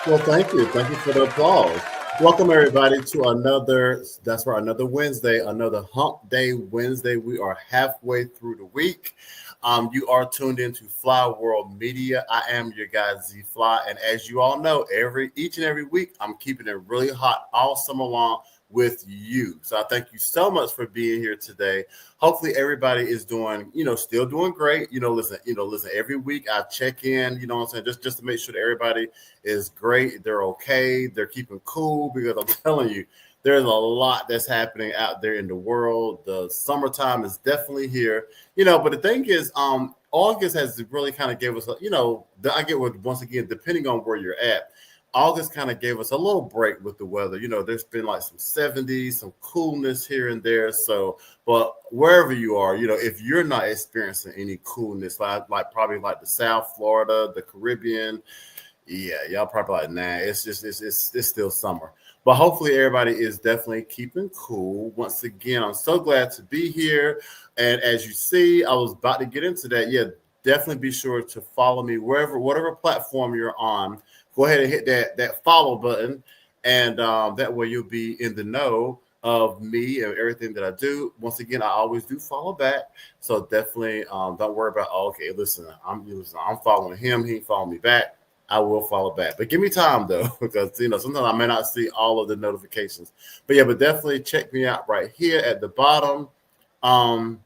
Well, thank you. Thank you for the applause. Welcome everybody to another Wednesday, another Hump Day Wednesday. We are halfway through the week. You are tuned into Fly World Media. I am your guy Z Fly, and as you all know, each and every week I'm keeping it really hot all summer long with you. So I thank you so much for being here today. Hopefully everybody is doing, still doing great. Listen, every week I check in, you know what I'm saying, just to make sure that everybody is great. They're okay. They're keeping cool because I'm telling you, there's a lot that's happening out there in the world. The summertime is definitely here, but the thing is, August has really kind of gave us, I get what, once again, depending on where you're at, August kind of gave us a little break with the weather. There's been like some 70s, some coolness here and there. So, but wherever you are, if you're not experiencing any coolness, like probably like the South Florida, the Caribbean, yeah, y'all probably like, nah, it's still summer. But hopefully everybody is definitely keeping cool. Once again, I'm so glad to be here. And as you see, I was about to get into that. Yeah, definitely be sure to follow me whatever platform you're on. Go ahead and hit that follow button, and that way you'll be in the know of me and everything that I do. Once again, I always do follow back, so definitely don't worry about. Oh, okay, listen, I'm following him. He following me back. I will follow back, but give me time though, because sometimes I may not see all of the notifications. But yeah, but definitely check me out right here at the bottom. Um,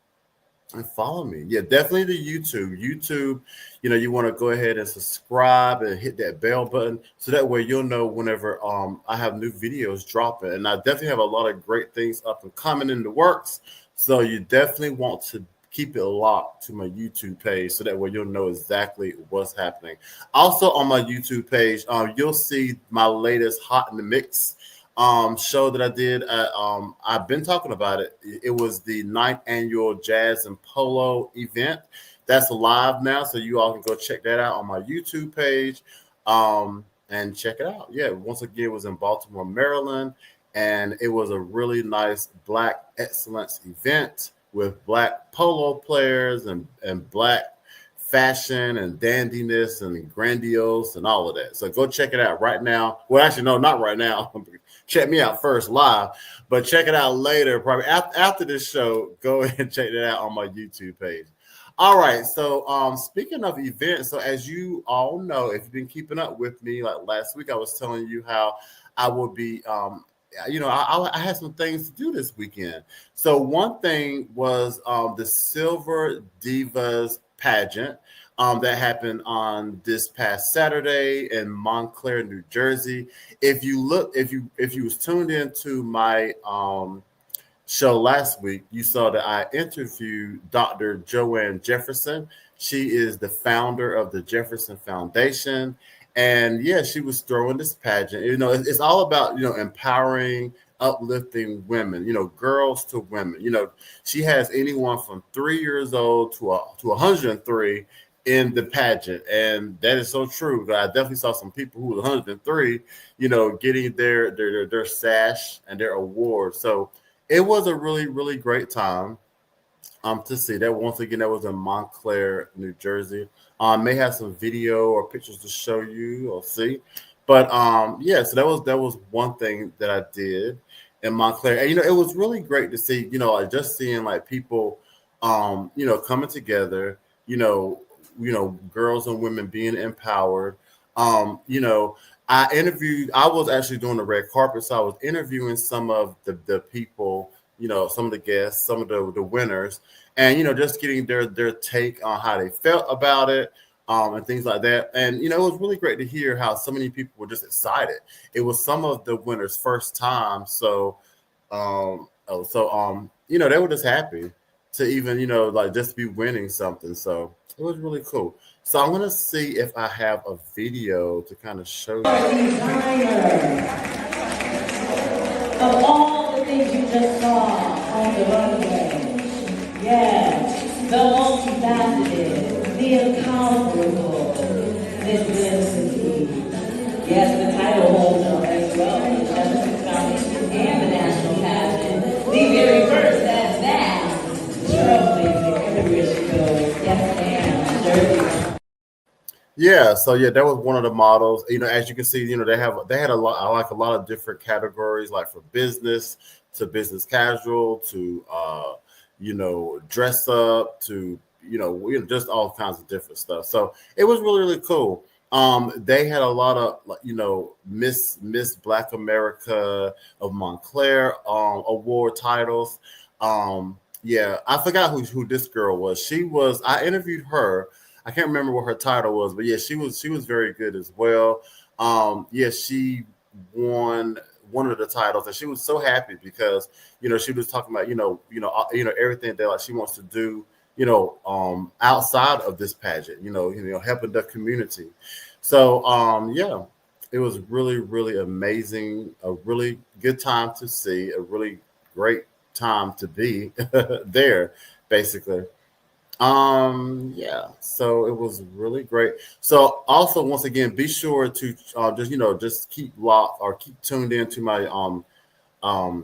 and follow me. Yeah, definitely the YouTube. YouTube, you want to go ahead and subscribe and hit that bell button so that way you'll know whenever I have new videos dropping. And I definitely have a lot of great things up and coming in the works. So you definitely want to keep it locked to my YouTube page so that way you'll know exactly what's happening. Also on my YouTube page, you'll see my latest Hot in the Mix show that I did. I've been talking about it. It was the 9th annual Jazz and Polo event. That's live now, so you all can go check that out on my YouTube page and check it out. Yeah, once again, it was in Baltimore, Maryland, and it was a really nice Black excellence event with Black polo players and Black fashion and dandiness and grandiose and all of that. So go check it out right now. Well, actually, no, not right now. Check me out first live, but check it out later. Probably after this show, go and check it out on my YouTube page. All right. So speaking of events, so as you all know, if you've been keeping up with me, like last week, I was telling you how I will be I had some things to do this weekend. So one thing was the Silver Divas pageant that happened on this past Saturday in Montclair, New Jersey. If you was tuned into my show last week, you saw that I interviewed Dr. Joanne Jefferson. She is the founder of the Jefferson Foundation. And yeah, she was throwing this pageant. It's all about, empowering, uplifting women, girls to women. She has anyone from 3 years old to 103 in the pageant. And that is so true. I definitely saw some people who were 103, getting their sash and their award. So it was a really, really great time to see that. Once again, that was in Montclair, New Jersey. May have some video or pictures to show you or see. But yeah, so that was one thing that I did in Montclair. And it was really great to see, like just seeing like people coming together, girls and women being empowered. I was actually doing the red carpet, so I was interviewing some of the people, some of the guests, some of the winners, and just getting their take on how they felt about it, and things like that. And it was really great to hear how so many people were just excited. It was some of the winners' first time, so they were just happy to even like just be winning something. So it was really cool. So I'm gonna see if I have a video to kind of show you. Designer of all the things you just saw on the runway. Yes, the multifaceted, the incomparable, Miss Felicity. Yes, the title holder as well, the Jefferson Foundation and the National Pageant. The very first at that, trailblazer everywhere she goes. Yes, ma'am, Jersey. Yeah, so yeah, that was one of the models. As you can see, they had a lot. I like a lot of different categories, like for business to business casual to dress up to just all kinds of different stuff. So it was really really cool. They had a lot of Miss Black America of Montclair award titles. Yeah, I forgot who this girl was. I interviewed her. I can't remember what her title was, but yeah, she was very good as well. Yeah, she won one of the titles, and she was so happy because she was talking about everything that like she wants to do outside of this pageant, helping the community. So yeah, it was really really amazing, a really good time to see, a really great time to be there, basically. Yeah, so it was really great. So also once again, be sure to just keep locked or keep tuned in to my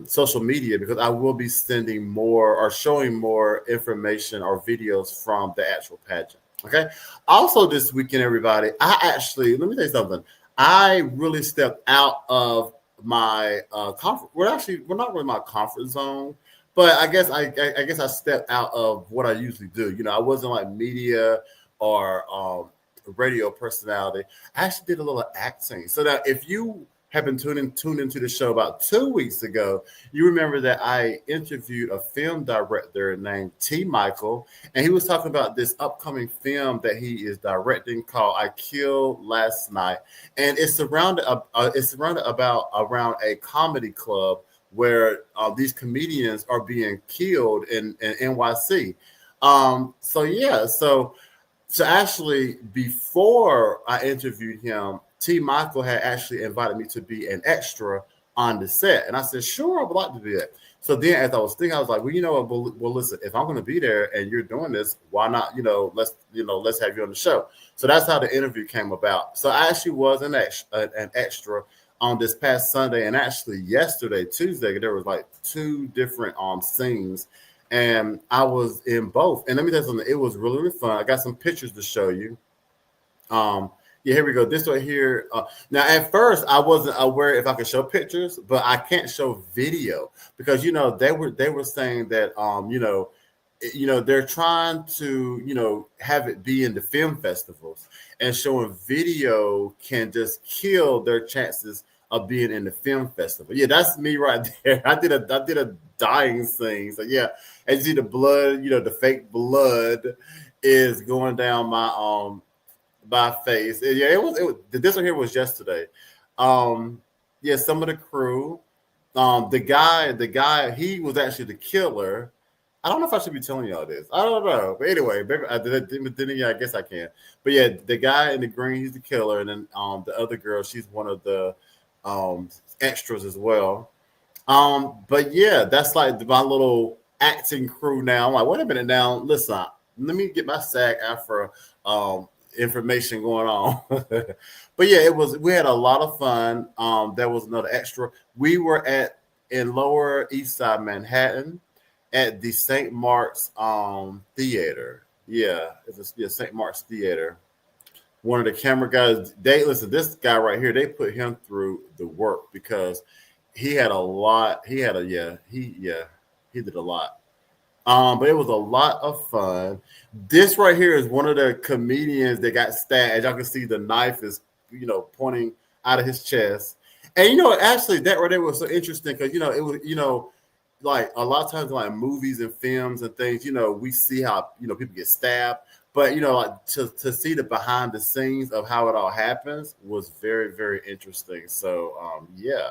social media because I will be sending more or showing more information or videos from the actual pageant. Okay. Also this weekend, everybody, let me tell you something. I really stepped out of my comfort. We're not really my comfort zone, but I guess I stepped out of what I usually do. I wasn't like media or radio personality. I actually did a little acting. So that if you have been tuned into the show about 2 weeks ago, you remember that I interviewed a film director named T. Michael, and he was talking about this upcoming film that he is directing called "I Killed Last Night," and it's surrounded about around a comedy club where these comedians are being killed in NYC. So yeah, so actually, before I interviewed him, T. Michael had actually invited me to be an extra on the set, and I said, "Sure, I would like to do that." So then, as I was thinking, I was like, "Well, well, listen, if I'm going to be there and you're doing this, why not? Let's have you on the show." So that's how the interview came about. So I actually was an extra on this past Sunday, and actually yesterday, Tuesday, there was like two different scenes and I was in both. And let me tell you something, it was really, really fun. I got some pictures to show you. Yeah, here we go. This right here. Now, at first, I wasn't aware if I could show pictures, but I can't show video because they were saying that they're trying to have it be in the film festivals, and showing video can just kill their chances of being in the film festival. Yeah, that's me right there. I did a dying scene. So yeah, as you see the blood, the fake blood is going down my face. Yeah, it was this one here was yesterday. Yeah, some of the crew. The guy, he was actually the killer. I don't know if I should be telling y'all this. I don't know. But anyway, maybe yeah, I guess I can. But yeah, the guy in the green, he's the killer, and then the other girl, she's one of the extras as well. But yeah, that's like my little acting crew now. I'm like, wait a minute now, listen, let me get my SAG after information going on. But yeah, we had a lot of fun. There was another extra. We were in Lower East Side Manhattan at the St. Mark's Theater. Yeah, St. Mark's Theater. One of the camera guys, this guy right here, they put him through the work because he had a lot. He had a he did a lot. But it was a lot of fun. This right here is one of the comedians that got stabbed. As y'all can see, the knife is pointing out of his chest. And actually, that right there was so interesting because it was like a lot of times like movies and films and things, we see how people get stabbed, but like to see the behind the scenes of how it all happens was very very interesting. So yeah,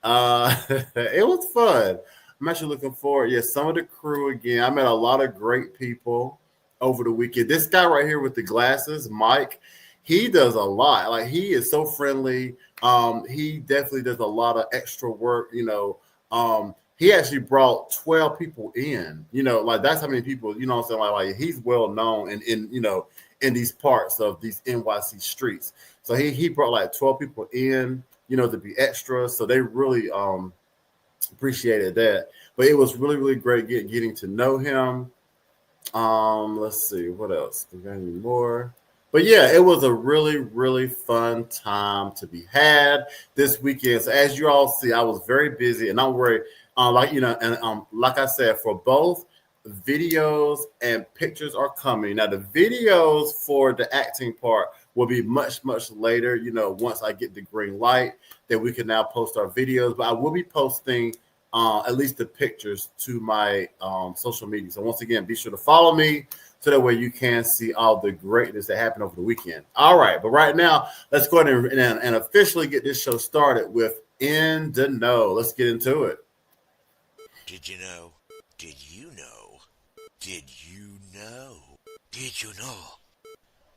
it was fun. I'm actually looking forward. Yeah, some of the crew again. I met a lot of great people over the weekend. This guy right here with the glasses, Mike, he does a lot. Like he is so friendly. He definitely does a lot of extra work. He actually brought 12 people in. Like that's how many people. What I'm saying, like he's well known in these parts of these NYC streets. So he brought like 12 people in. To be extras. So they really appreciated that. But it was really, really great getting to know him. Let's see what else. We got any more? But yeah, it was a really, really fun time to be had this weekend. So as you all see, I was very busy, and I'm worried. Like I said, for both videos and pictures are coming. Now the videos for the acting part will be much, much later. Once I get the green light, that we can now post our videos. But I will be posting at least the pictures to my social media. So once again, be sure to follow me so that way you can see all the greatness that happened over the weekend. All right, but right now, let's go ahead and officially get this show started with N da Kno. Let's get into it. Did you know? Did you know? Did you know? Did you know?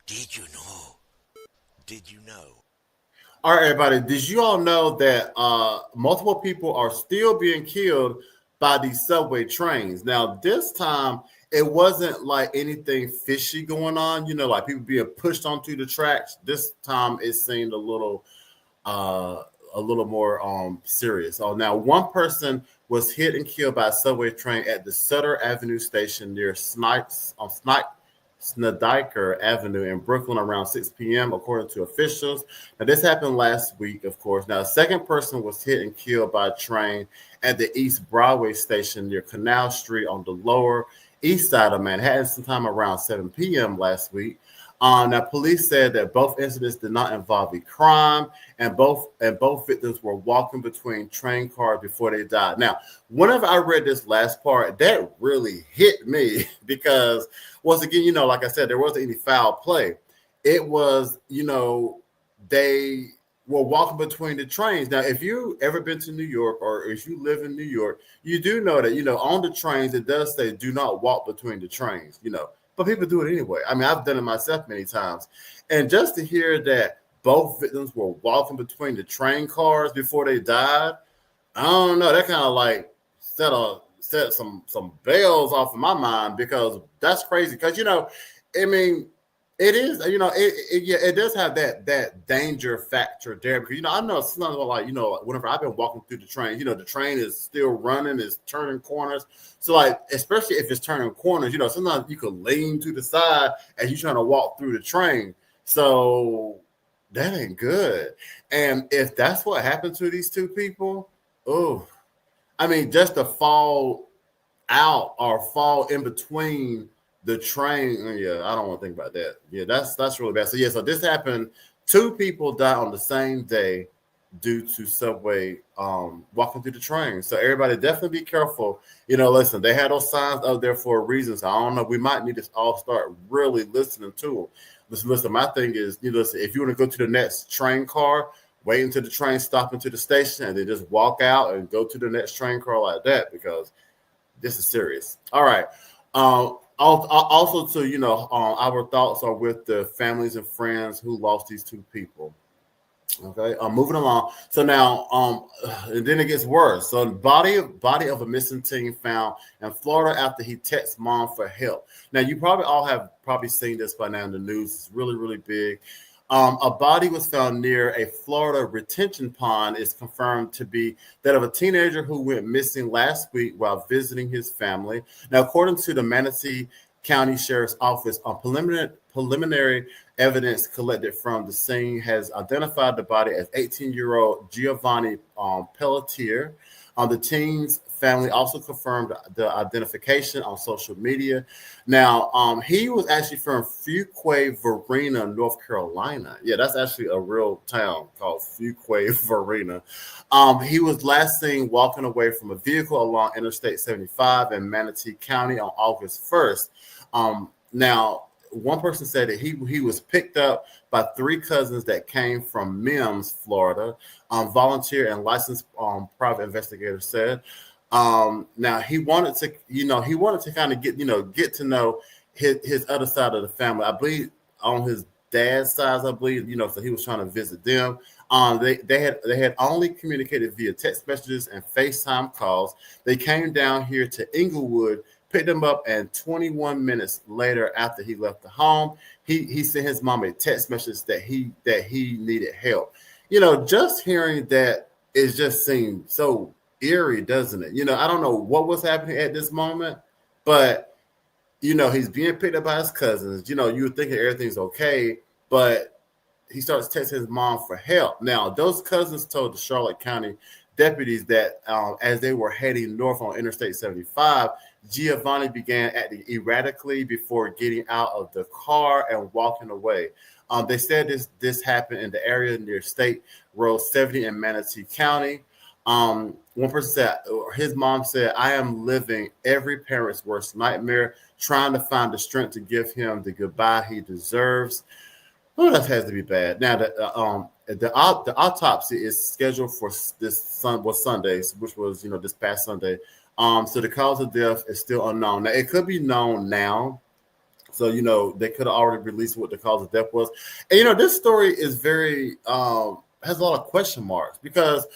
Did you know? Did you know? All right, everybody, did you all know that multiple people are still being killed by these subway trains? Now, this time, it wasn't like anything fishy going on, like people being pushed onto the tracks. This time, it seemed a little more serious. Oh, now one person was hit and killed by a subway train at the Sutter Avenue station near Snyder Avenue in Brooklyn around 6 p.m., according to officials. Now, this happened last week, of course. Now, a second person was hit and killed by a train at the East Broadway station near Canal Street on the Lower East Side of Manhattan sometime around 7 p.m. last week. Now, police said that both incidents did not involve a crime, and both victims were walking between train cars before they died. Now, whenever I read this last part, that really hit me because, once again, like I said, there wasn't any foul play. It was, they were walking between the trains. Now, if you ever been to New York or if you live in New York, you do know that, on the trains, it does say do not walk between the trains, but people do it anyway. I mean, I've done it myself many times. And just to hear that both victims were walking between the train cars before they died, I don't know. That kind of like set some bells off of my mind because that's crazy. Because, I mean, it is, it does have that danger factor there because, I know it's not like, whenever I've been walking through the train, the train is still running, is turning corners. So like, especially if it's turning corners, sometimes you could lean to the side as you're trying to walk through the train. So that ain't good. And if that's what happened to these two people, oh, I mean, just to fall out or fall in between the train, yeah, I don't want to think about that. Yeah, that's really bad. So this happened. Two people died on the same day due to subway walking through the train. So everybody definitely be careful. Listen, they had those signs out there for a reason. So I don't know. We might need to all start really listening to them. Listen, my thing is, listen, if you want to go to the next train car, wait until the train stop into the station and then just walk out and go to the next train car like that because this is serious. All right. Also, too, our thoughts are with the families and friends who lost these two people. Okay, moving along. So now, and then it gets worse. So, body of a missing teen found in Florida after he texts mom for help. Now, you probably all have seen this by now in the news. It's really, really big. A body was found near a Florida retention pond. Is confirmed to be that of a teenager who went missing last week while visiting his family. Now, according to the Manatee County Sheriff's Office, preliminary evidence collected from the scene has identified the body as 18-year-old Giovanni Pelletier. The teen's family also confirmed the identification on social media. Now, he was actually from Fuquay Varina, North Carolina. Yeah, that's actually a real town called Fuquay Varina. He was last seen walking away from a vehicle along Interstate 75 in Manatee County on August 1st. Now, one person said that he was picked up by three cousins that came from Mims, Florida. Volunteer and licensed private investigator said. Now he wanted to kind of get to know his other side of the family. I believe on his dad's side, so he was trying to visit them. They had only communicated via text messages and FaceTime calls. They came down here to Inglewood, picked him up, and 21 minutes later, after he left the home, he sent his mom a text message that he needed help. Just hearing that it just seemed so eerie, doesn't it? I don't know what was happening at this moment, but he's being picked up by his cousins. You were thinking everything's okay, but he starts texting his mom for help. Now, those cousins told the Charlotte County deputies that as they were heading north on Interstate 75, Giovanni began acting erratically before getting out of the car and walking away. They said this happened in the area near State Road 70 in Manatee County. One person said, his mom said, I am living every parent's worst nightmare, trying to find the strength to give him the goodbye he deserves. Oh, that has to be bad. Now, the autopsy is scheduled for Sundays, which was, this past Sunday. So the cause of death is still unknown. Now, it could be known now. So, they could have already released what the cause of death was. And, this story is very, has a lot of question marks because,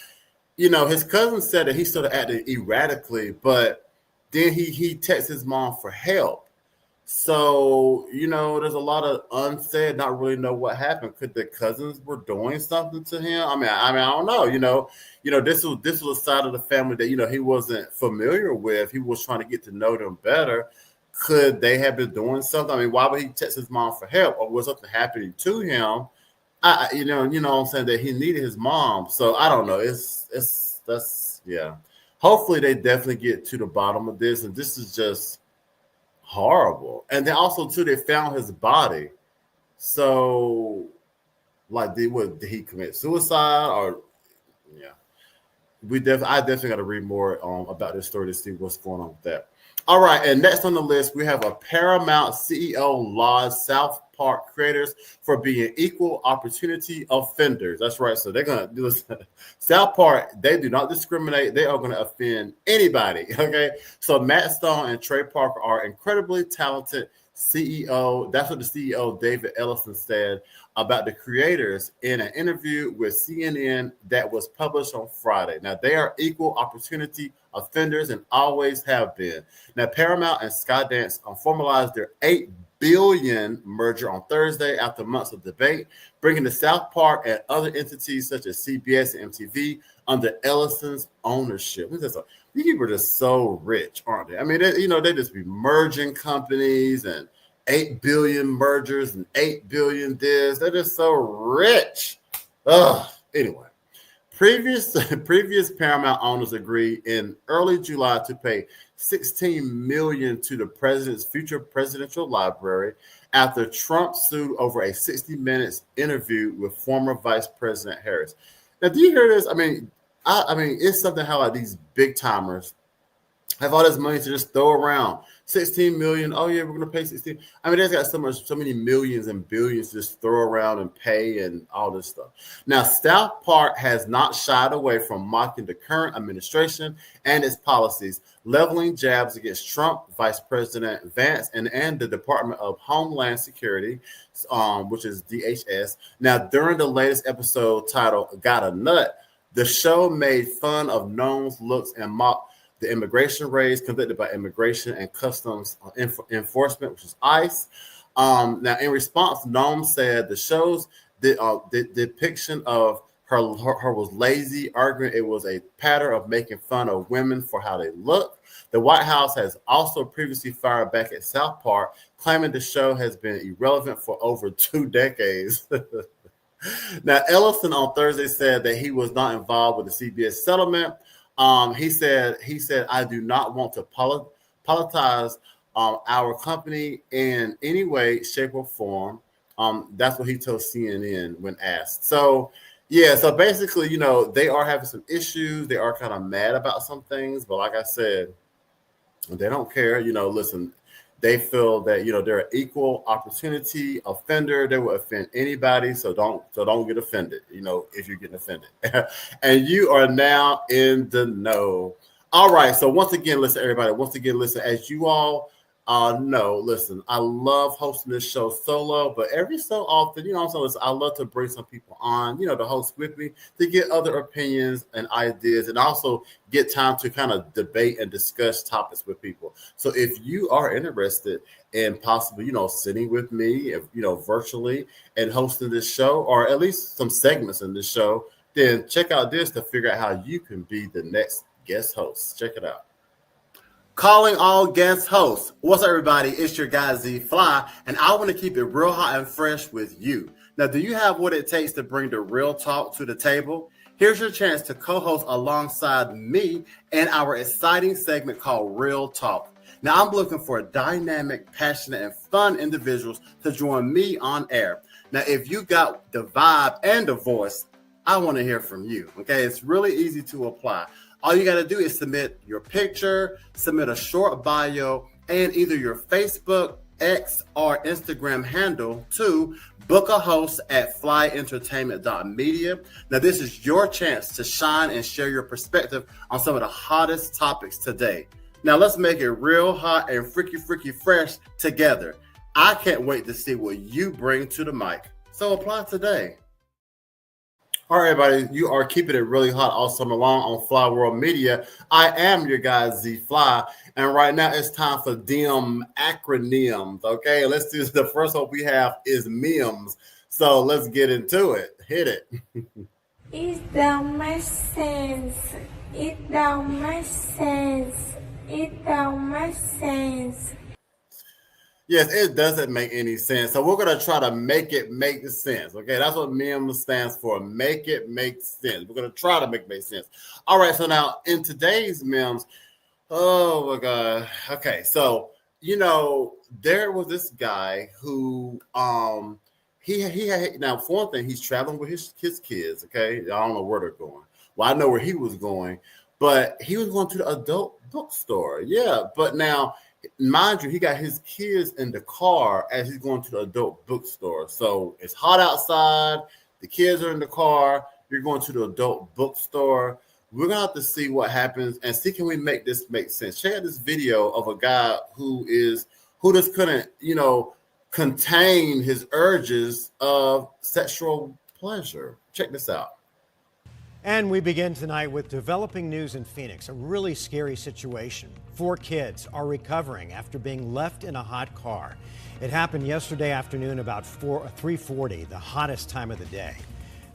his cousin said that he sort of acted erratically, but then he texted his mom for help. So, there's a lot of unsaid, not really know what happened. Could the cousins were doing something to him? I mean, I don't know. This was a side of the family that, he wasn't familiar with. He was trying to get to know them better. Could they have been doing something? I mean, why would he text his mom for help? Or was something happening to him? What I'm saying, that he needed his mom. So I don't know. Yeah. Hopefully they definitely get to the bottom of this. And this is just horrible. And then also too, they found his body. So like, did he commit suicide or yeah? I definitely got to read more about this story to see what's going on with that. All right, and next on the list, we have a Paramount CEO lauds South Park creators for being equal opportunity offenders. That's right. So they're going to do this. South Park, they do not discriminate. They are going to offend anybody. Okay. So Matt Stone and Trey Parker are incredibly talented CEO. That's what the CEO, David Ellison, said about the creators in an interview with CNN that was published on Friday. Now, they are equal opportunity offenders and always have been. Now, Paramount and Skydance formalized their $8 billion merger on Thursday after months of debate, bringing the South Park and other entities such as CBS and MTV under Ellison's ownership. These people are just so rich, aren't they? I mean, they just be merging companies and 8 billion mergers and 8 billion this. They're just so rich. Anyway. Previous Paramount owners agreed in early July to pay $16 million to the president's future presidential library after Trump sued over a 60 minutes interview with former Vice President Harris. Now, do you hear this? I mean, it's something how like these big timers have all this money to just throw around. 16 million. Oh yeah, we're gonna pay 16. I mean, they've got so many millions and billions to just throw around and pay and all this stuff. Now, South Park has not shied away from mocking the current administration and its policies, leveling jabs against Trump, Vice President Vance, and the Department of Homeland Security, which is DHS. Now, during the latest episode titled "Got a Nut," the show made fun of Noam's looks and mocked the immigration raids conducted by Immigration and Customs Enforcement, which is ICE. Now, in response, Noam said the show's the depiction of her was lazy, arguing it was a pattern of making fun of women for how they look. The White House has also previously fired back at South Park, claiming the show has been irrelevant for over 2 decades. Now, Ellison on Thursday said that he was not involved with the CBS settlement. He said, I do not want to politicize our company in any way, shape, or form. That's what he told CNN when asked. So, yeah, so basically, they are having some issues. They are kind of mad about some things. But like I said, they don't care. Listen, they feel that, they're an equal opportunity offender. They will offend anybody. So don't get offended, if you're getting offended. And you are now in the know. All right. So once again, listen, everybody, as you all know, listen, I love hosting this show solo, but every so often, I love to bring some people on, to host with me to get other opinions and ideas and also get time to kind of debate and discuss topics with people. So if you are interested in possibly, sitting with me, virtually and hosting this show, or at least some segments in this show, then check out this to figure out how you can be the next guest host. Check it out. Calling all guest hosts. What's up, everybody? It's your guy Z Fly, and I want to keep it real hot and fresh with you. Now, do you have what it takes to bring the real talk to the table? Here's your chance to co-host alongside me in our exciting segment called Real Talk. Now, I'm looking for dynamic, passionate, and fun individuals to join me on air. Now, if you got the vibe and the voice, I want to hear from you. Okay, it's really easy to apply. All you got to do is submit your picture, submit a short bio, and either your Facebook, X, or Instagram handle to book a host at flyentertainment.media. Now, this is your chance to shine and share your perspective on some of the hottest topics today. Now, let's make it real hot and freaky fresh together. I can't wait to see what you bring to the mic. So apply today. All right, everybody, you are keeping it really hot all summer long on Fly World Media. I am your guy, Z Fly, and right now it's time for them acronyms, okay? Let's do the first one we have is MEMS. So let's get into it. Hit it. It don't make sense. It don't make sense. It don't make sense. Yes, it doesn't make any sense. So we're going to try to make it make sense. Okay, that's what MEMS stands for. Make it make sense. We're going to try to make it make sense. All right, so now in today's MEMS, oh my God. Okay, so, there was this guy who, he had, now for one thing, he's traveling with his kids, okay? I don't know where they're going. Well, I know where he was going, but he was going to the adult bookstore. Yeah, but now, mind you, he got his kids in the car as he's going to the adult bookstore. So it's hot outside. The kids are in the car. You're going to the adult bookstore. We're going to have to see what happens and see, can we make this make sense? Check out this video of a guy who just couldn't, contain his urges of sexual pleasure. Check this out. And we begin tonight with developing news in Phoenix, a really scary situation. 4 kids are recovering after being left in a hot car. It happened yesterday afternoon about 3:40, the hottest time of the day.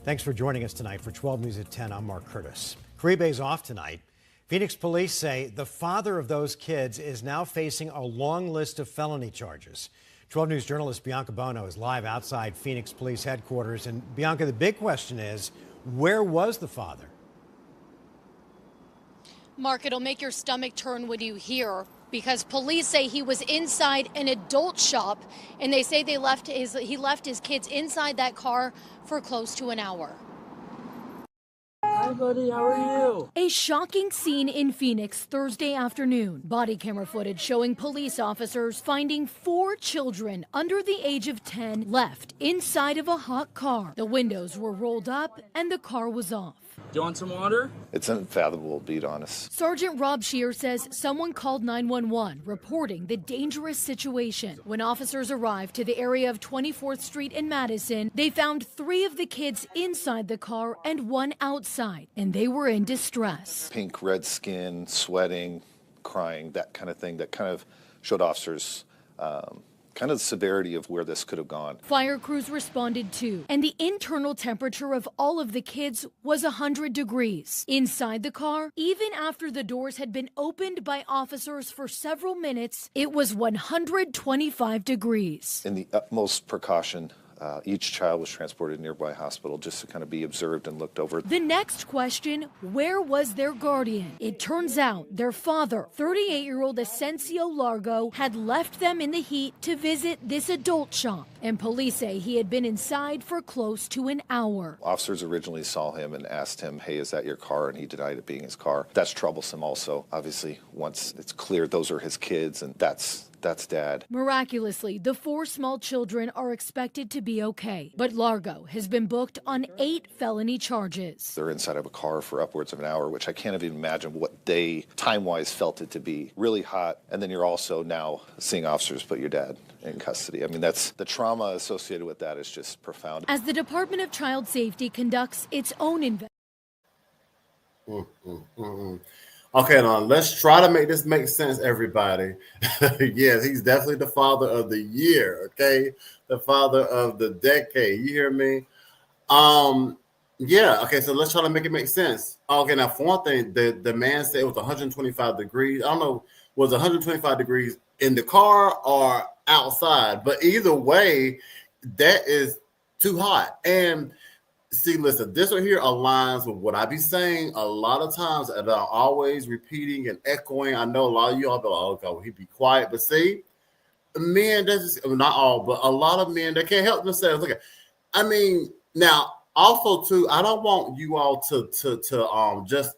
Thanks for joining us tonight for 12 News at 10. I'm Mark Curtis. Caribe's off tonight. Phoenix police say the father of those kids is now facing a long list of felony charges. 12 News journalist Bianca Bono is live outside Phoenix Police headquarters. And Bianca, the big question is, where was the father? Mark, it'll make your stomach turn when you hear, because police say he was inside an adult shop, and they say he left his kids inside that car for close to an hour. Hi, buddy. How are you? A shocking scene in Phoenix Thursday afternoon. Body camera footage showing police officers finding 4 children under the age of 10 left inside of a hot car. The windows were rolled up and the car was off. Do you want some water? It's unfathomable, to be honest. Sergeant Rob Shear says someone called 911 reporting the dangerous situation. When officers arrived to the area of 24th Street in Madison, they found 3 of the kids inside the car and 1 outside, and they were in distress. Pink, red skin, sweating, crying, that kind of thing that kind of showed officers kind of the severity of where this could have gone. Fire crews responded too, and the internal temperature of all of the kids was 100 degrees. Inside the car, even after the doors had been opened by officers for several minutes, it was 125 degrees. In the utmost precaution, each child was transported to a nearby hospital just to kind of be observed and looked over. The next question, where was their guardian? It turns out their father, 38-year-old Asensio Largo, had left them in the heat to visit this adult shop, and police say he had been inside for close to an hour. Officers originally saw him and asked him, hey, is that your car? And he denied it being his car. That's troublesome also. Obviously, once it's clear those are his kids, and that's Dad. Miraculously, the 4 small children are expected to be okay, but Largo has been booked on 8 felony charges. They're inside of a car for upwards of an hour, which I can't even imagine what they, time-wise, felt it to be. Really hot, and then you're also now seeing officers put your dad in custody. I mean, that's the trauma associated with that is just profound. As the Department of Child Safety conducts its own investigation. Okay, now let's try to make this make sense, everybody. Yes, he's definitely the father of the year, okay? The father of the decade. You hear me? Yeah, okay, so let's try to make it make sense. Okay, now for one thing, the man said it was 125 degrees. I don't know, was 125 degrees in the car or outside? But either way, that is too hot. And see, listen, this right here aligns with what I be saying a lot of times, and I'm always repeating and echoing. I know a lot of y'all be like, "Oh, God, well, he be quiet," but see, men, that's just, not all, but a lot of men, they can't help themselves. Look, I mean, now also too, I don't want you all to just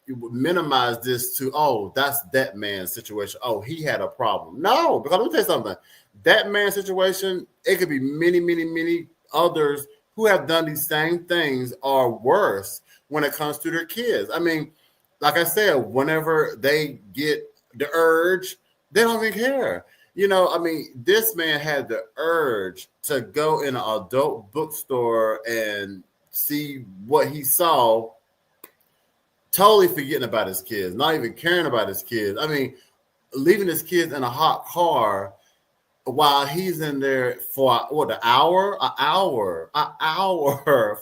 minimize this to, oh, that's that man's situation. Oh, he had a problem. No, because let me tell you something. That man's situation, it could be many, many, many others who have done these same things or worse when it comes to their kids. I mean, like I said, whenever they get the urge, they don't even care. I mean, this man had the urge to go in an adult bookstore and see what he saw, totally forgetting about his kids, not even caring about his kids. I mean, leaving his kids in a hot car while he's in there for what, an hour for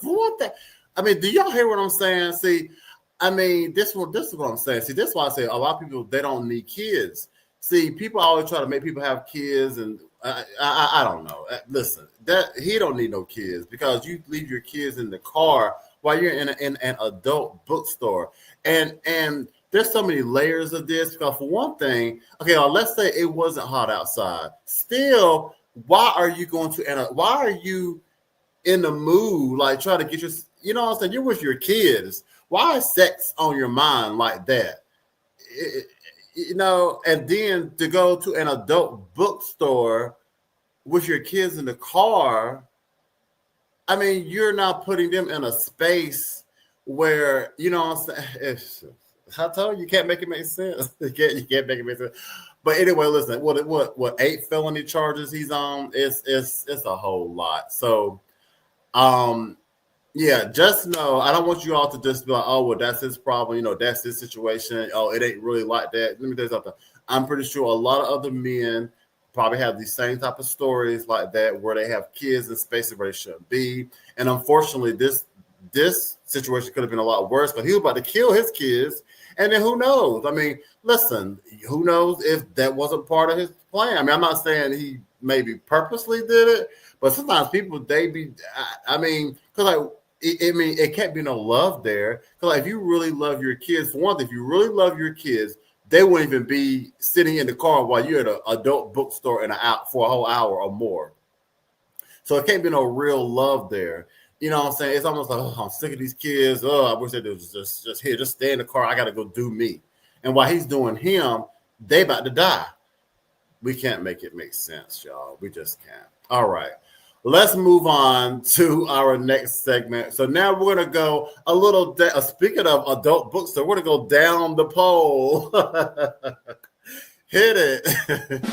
what? I mean, do y'all hear what I'm saying? See, I mean, this is what I'm saying. See, this is why I say a lot of people, they don't need kids. See, people always try to make people have kids, and I don't know. Listen, that he don't need no kids, because you leave your kids in the car while you're in an adult bookstore, and there's so many layers of this. Because for one thing, okay, let's say it wasn't hot outside. Still, why are you going to? Why are you in the mood, like trying to get your? You know what I'm saying? You're with your kids. Why is sex on your mind like that? And then to go to an adult bookstore with your kids in the car. I mean, you're not putting them in a space where, you know what I'm saying? I told you, you can't make it make sense. You can't make it make sense. But anyway, listen, what 8 felony charges he's on? It's a whole lot. So, yeah, just know, I don't want you all to just be like, oh, well, that's his problem. That's his situation. Oh, it ain't really like that. Let me tell you something. I'm pretty sure a lot of other men probably have these same type of stories like that, where they have kids in spaces where they shouldn't be. And unfortunately, this situation could have been a lot worse, but he was about to kill his kids. And then who knows? I mean, listen, who knows if that wasn't part of his plan? I mean, I'm not saying he maybe purposely did it, but sometimes people, I mean, because like, it can't be no love there. Because like, if you really love your kids, for one thing, if you really love your kids, they wouldn't even be sitting in the car while you're at an adult bookstore for a whole hour or more. So it can't be no real love there. You know what I'm saying? It's almost like, oh, I'm sick of these kids. Oh, I wish they was just here, just stay in the car. I got to go do me. And while he's doing him, they about to die. We can't make it make sense, y'all. We just can't. All right. Let's move on to our next segment. So now we're going to go a little, speaking of adult bookstore, we're going to go down the pole. Hit it.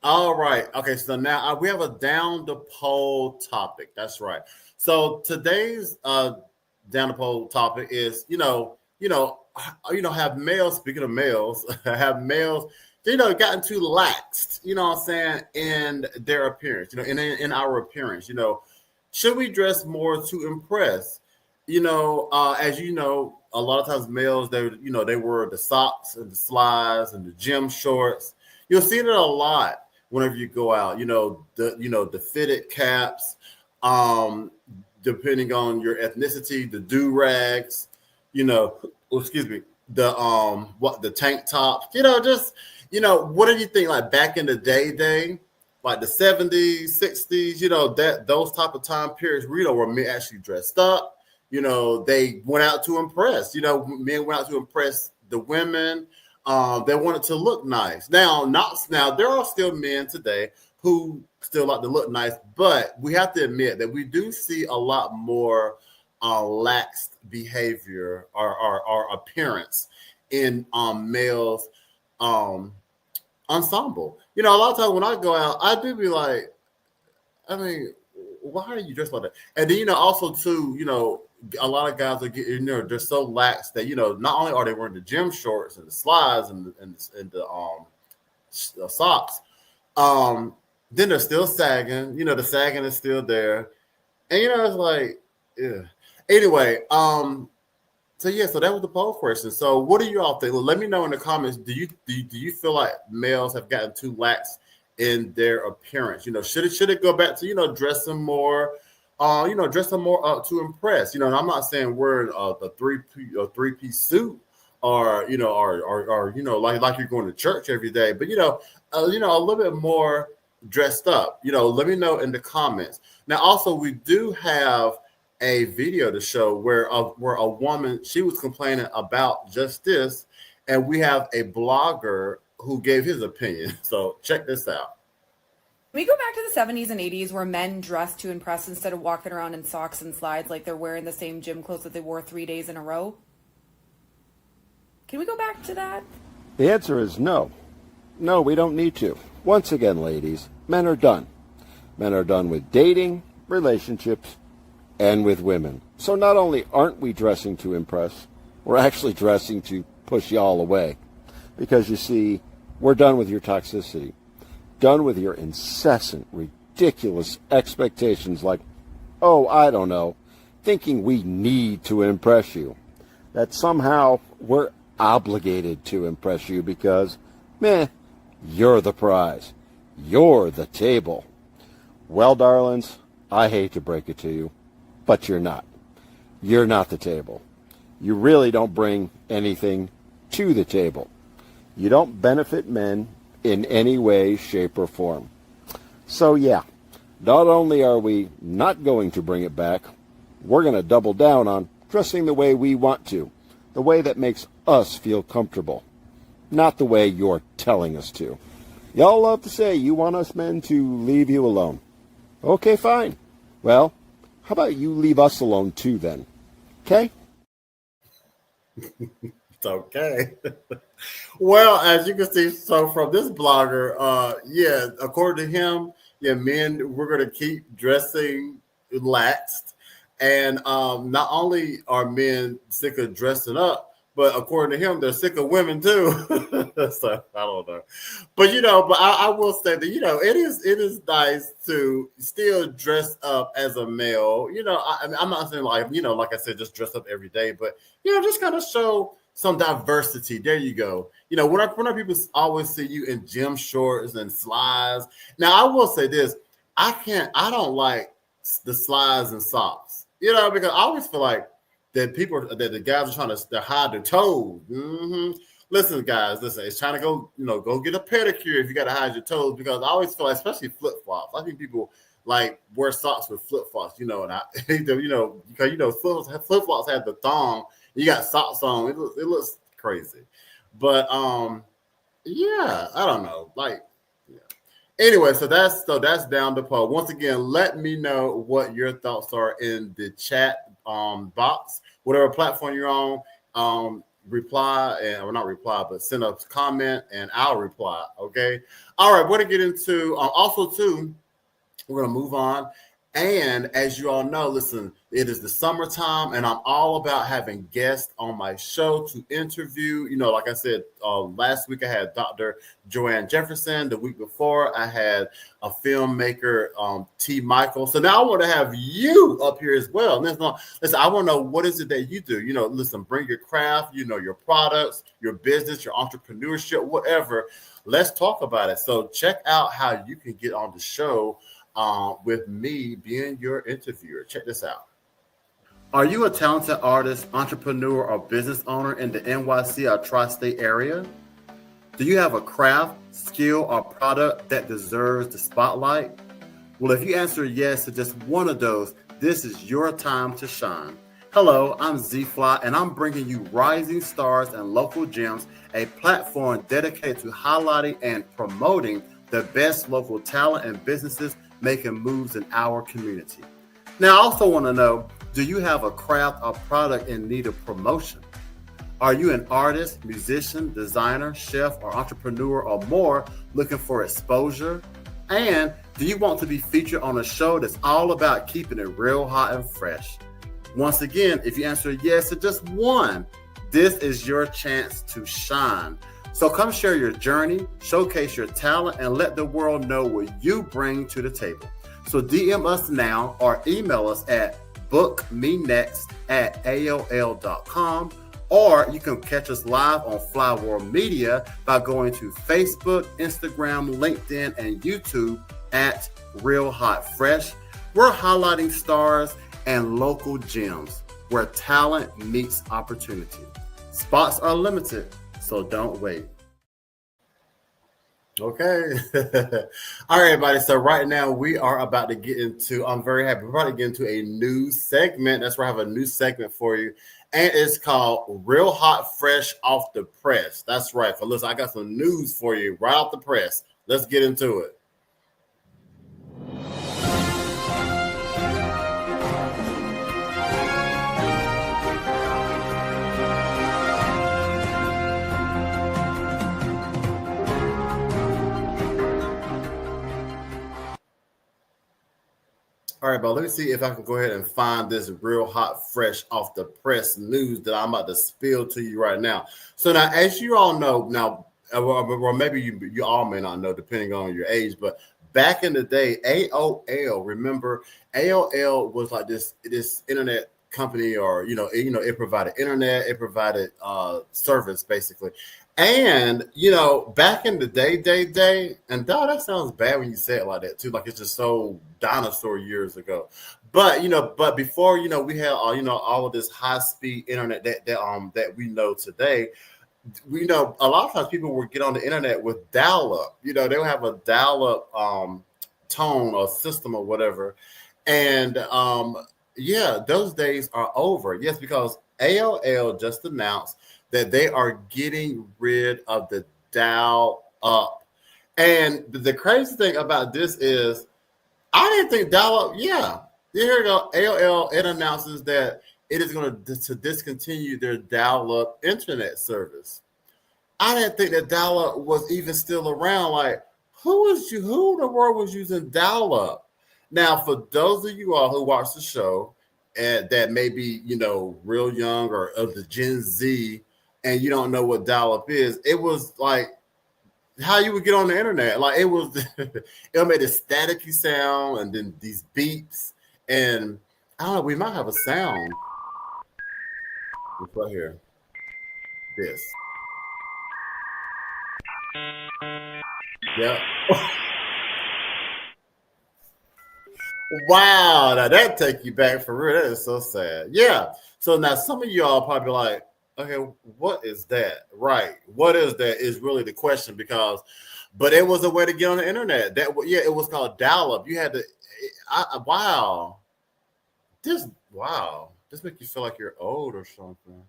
All right. Okay. So now we have a down the pole topic. That's right. So today's down the pole topic is, have males, speaking of males, have males, gotten too laxed, you know what I'm saying, in their appearance, in our appearance, should we dress more to impress? As you know, a lot of times males, they wear the socks and the slides and the gym shorts. You'll see it a lot whenever you go out, the fitted caps, depending on your ethnicity, the do-rags, excuse me, the tank tops, what do you think? Like back in the day, like the 70s, 60s, that those type of time periods, where men actually dressed up, they went out to impress, men went out to impress the women. They wanted to look nice. Now there are still men today who still like to look nice, but we have to admit that we do see a lot more laxed behavior or appearance in males ensemble. A lot of times when I go out, I do be like, I mean, why are you dressed like that? And then also too, a lot of guys are getting, they're so lax that not only are they wearing the gym shorts and the slides and the socks, then they're still sagging. The sagging is still there, and it's like, yeah. Anyway, So yeah, so that was the poll question. So what do you all think? Let me know in the comments. Do you feel like males have gotten too lax in their appearance? Should it go back to dressing more, dressing more up to impress? And I'm not saying wearing a three-piece suit or like you're going to church every day, but a little bit more dressed up. Let me know in the comments. Now, also we do have a video to show where a woman, she was complaining about just this, and we have a blogger who gave his opinion. So check this out. Can we go back to the 70s and 80s where men dressed to impress instead of walking around in socks and slides like they're wearing the same gym clothes that they wore 3 days in a row? Can we go back to that? The answer is no. No, we don't need to. Once again, ladies, men are done. Men are done with dating, relationships, and with women. So not only aren't we dressing to impress, we're actually dressing to push y'all away. Because you see, we're done with your toxicity. Done with your incessant, ridiculous expectations like, oh, I don't know, thinking we need to impress you. That somehow we're obligated to impress you because, you're the prize. You're the table. Well, darlings, I hate to break it to you, but you're not. You're not the table. You really don't bring anything to the table. You don't benefit men in any way, shape, or form. So yeah, not only are we not going to bring it back, we're going to double down on dressing the way we want to, the way that makes us feel comfortable, not the way you're telling us to. Y'all love to say you want us men to leave you alone. Okay, fine. Well, how about you leave us alone too then? Okay? It's okay. Well, as you can see, so from this blogger, according to him, men, we're going to keep dressing laxed. And not only are men sick of dressing up, but according to him, they're sick of women too. So I don't know. But I will say that, it is nice to still dress up as a male. I'm not saying like I said, just dress up every day, but just kind of show some diversity. There you go. When people always see you in gym shorts and slides. Now I will say this, I don't like the slides and socks, because I always feel like that the guys are trying to hide their toes. Mm-hmm. Listen, guys, it's trying to go get a pedicure if you got to hide your toes, because I always feel like, especially flip flops. I think people like wear socks with flip flops, and because flip flops have the thong. You got socks on. It looks crazy, but I don't know. Anyway, so that's down the poll. Once again, let me know what your thoughts are in the chat box, whatever platform you're on. Reply or not reply, but send a comment and I'll reply. Okay. All right. We're gonna get into also too. We're gonna move on. And as you all know, listen, it is the summertime, and I'm all about having guests on my show to interview. Like I said, last week I had Dr. Joanne Jefferson. The week before, I had a filmmaker, T. Michael. So now I want to have you up here as well. Listen, I want to know, what is it that you do? Listen, bring your craft, your products, your business, your entrepreneurship, whatever. Let's talk about it. So check out how you can get on the show with me being your interviewer. Check this out. Are you a talented artist, entrepreneur, or business owner in the NYC or tri-state area? Do you have a craft, skill, or product that deserves the spotlight? Well, if you answer yes to just one of those, this is your time to shine. Hello, I'm Z-Fly, and I'm bringing you rising stars and local gems, a platform dedicated to highlighting and promoting the best local talent and businesses making moves in our community. Now, I also want to know, do you have a craft or product in need of promotion? Are you an artist, musician, designer, chef, or entrepreneur or more looking for exposure? And do you want to be featured on a show that's all about keeping it real hot and fresh? Once again, if you answer yes to just one, this is your chance to shine. So come share your journey, showcase your talent, and let the world know what you bring to the table. So DM us now or email us at Book Me Next at AOL.com, or you can catch us live on Fly World Media by going to Facebook, Instagram, LinkedIn, and YouTube at Real Hot Fresh. We're highlighting stars and local gems where talent meets opportunity. Spots are limited, so don't wait. Okay. All right, everybody. So right now we are about to get into, I'm very happy, we're about to get into a new segment. That's where I have a new segment for you. And it's called Real Hot Fresh Off the Press. That's right. So listen, I got some news for you right off the press. Let's get into it. All right, but let me see if I can go ahead and find this real hot, fresh off the press news that I'm about to spill to you right now. So now, as you all know, or maybe you all may not know, depending on your age, but back in the day, AOL, remember, AOL was like this internet company, or it provided internet, it provided service basically. And back in the day, and dog, that sounds bad when you say it like that too. Like it's just so dinosaur years ago. But before we had all of this high speed internet that we know today. We know a lot of times people would get on the internet with dial up. They would have a dial up tone or system or whatever. And those days are over. Yes, because AOL just announced that they are getting rid of the dial up. And the crazy thing about this is, I didn't think dial up, here we go. AOL, it announces that it is going to discontinue their dial up internet service. I didn't think that dial up was even still around. Like, who in the world was using dial up? Now, for those of you all who watch the show and that may be, real young or of the Gen Z, and you don't know what dial-up is, it was like how you would get on the internet. Like it made a staticky sound and then these beeps. And I don't know, we might have a sound. It's right here. This. Yeah. Wow, now that take you back for real. That is so sad. Yeah. So now some of y'all probably like, okay, what is that? Right. What is that is really the question, but it was a way to get on the internet. It was called dial-up. You had to, This makes you feel like you're old or something.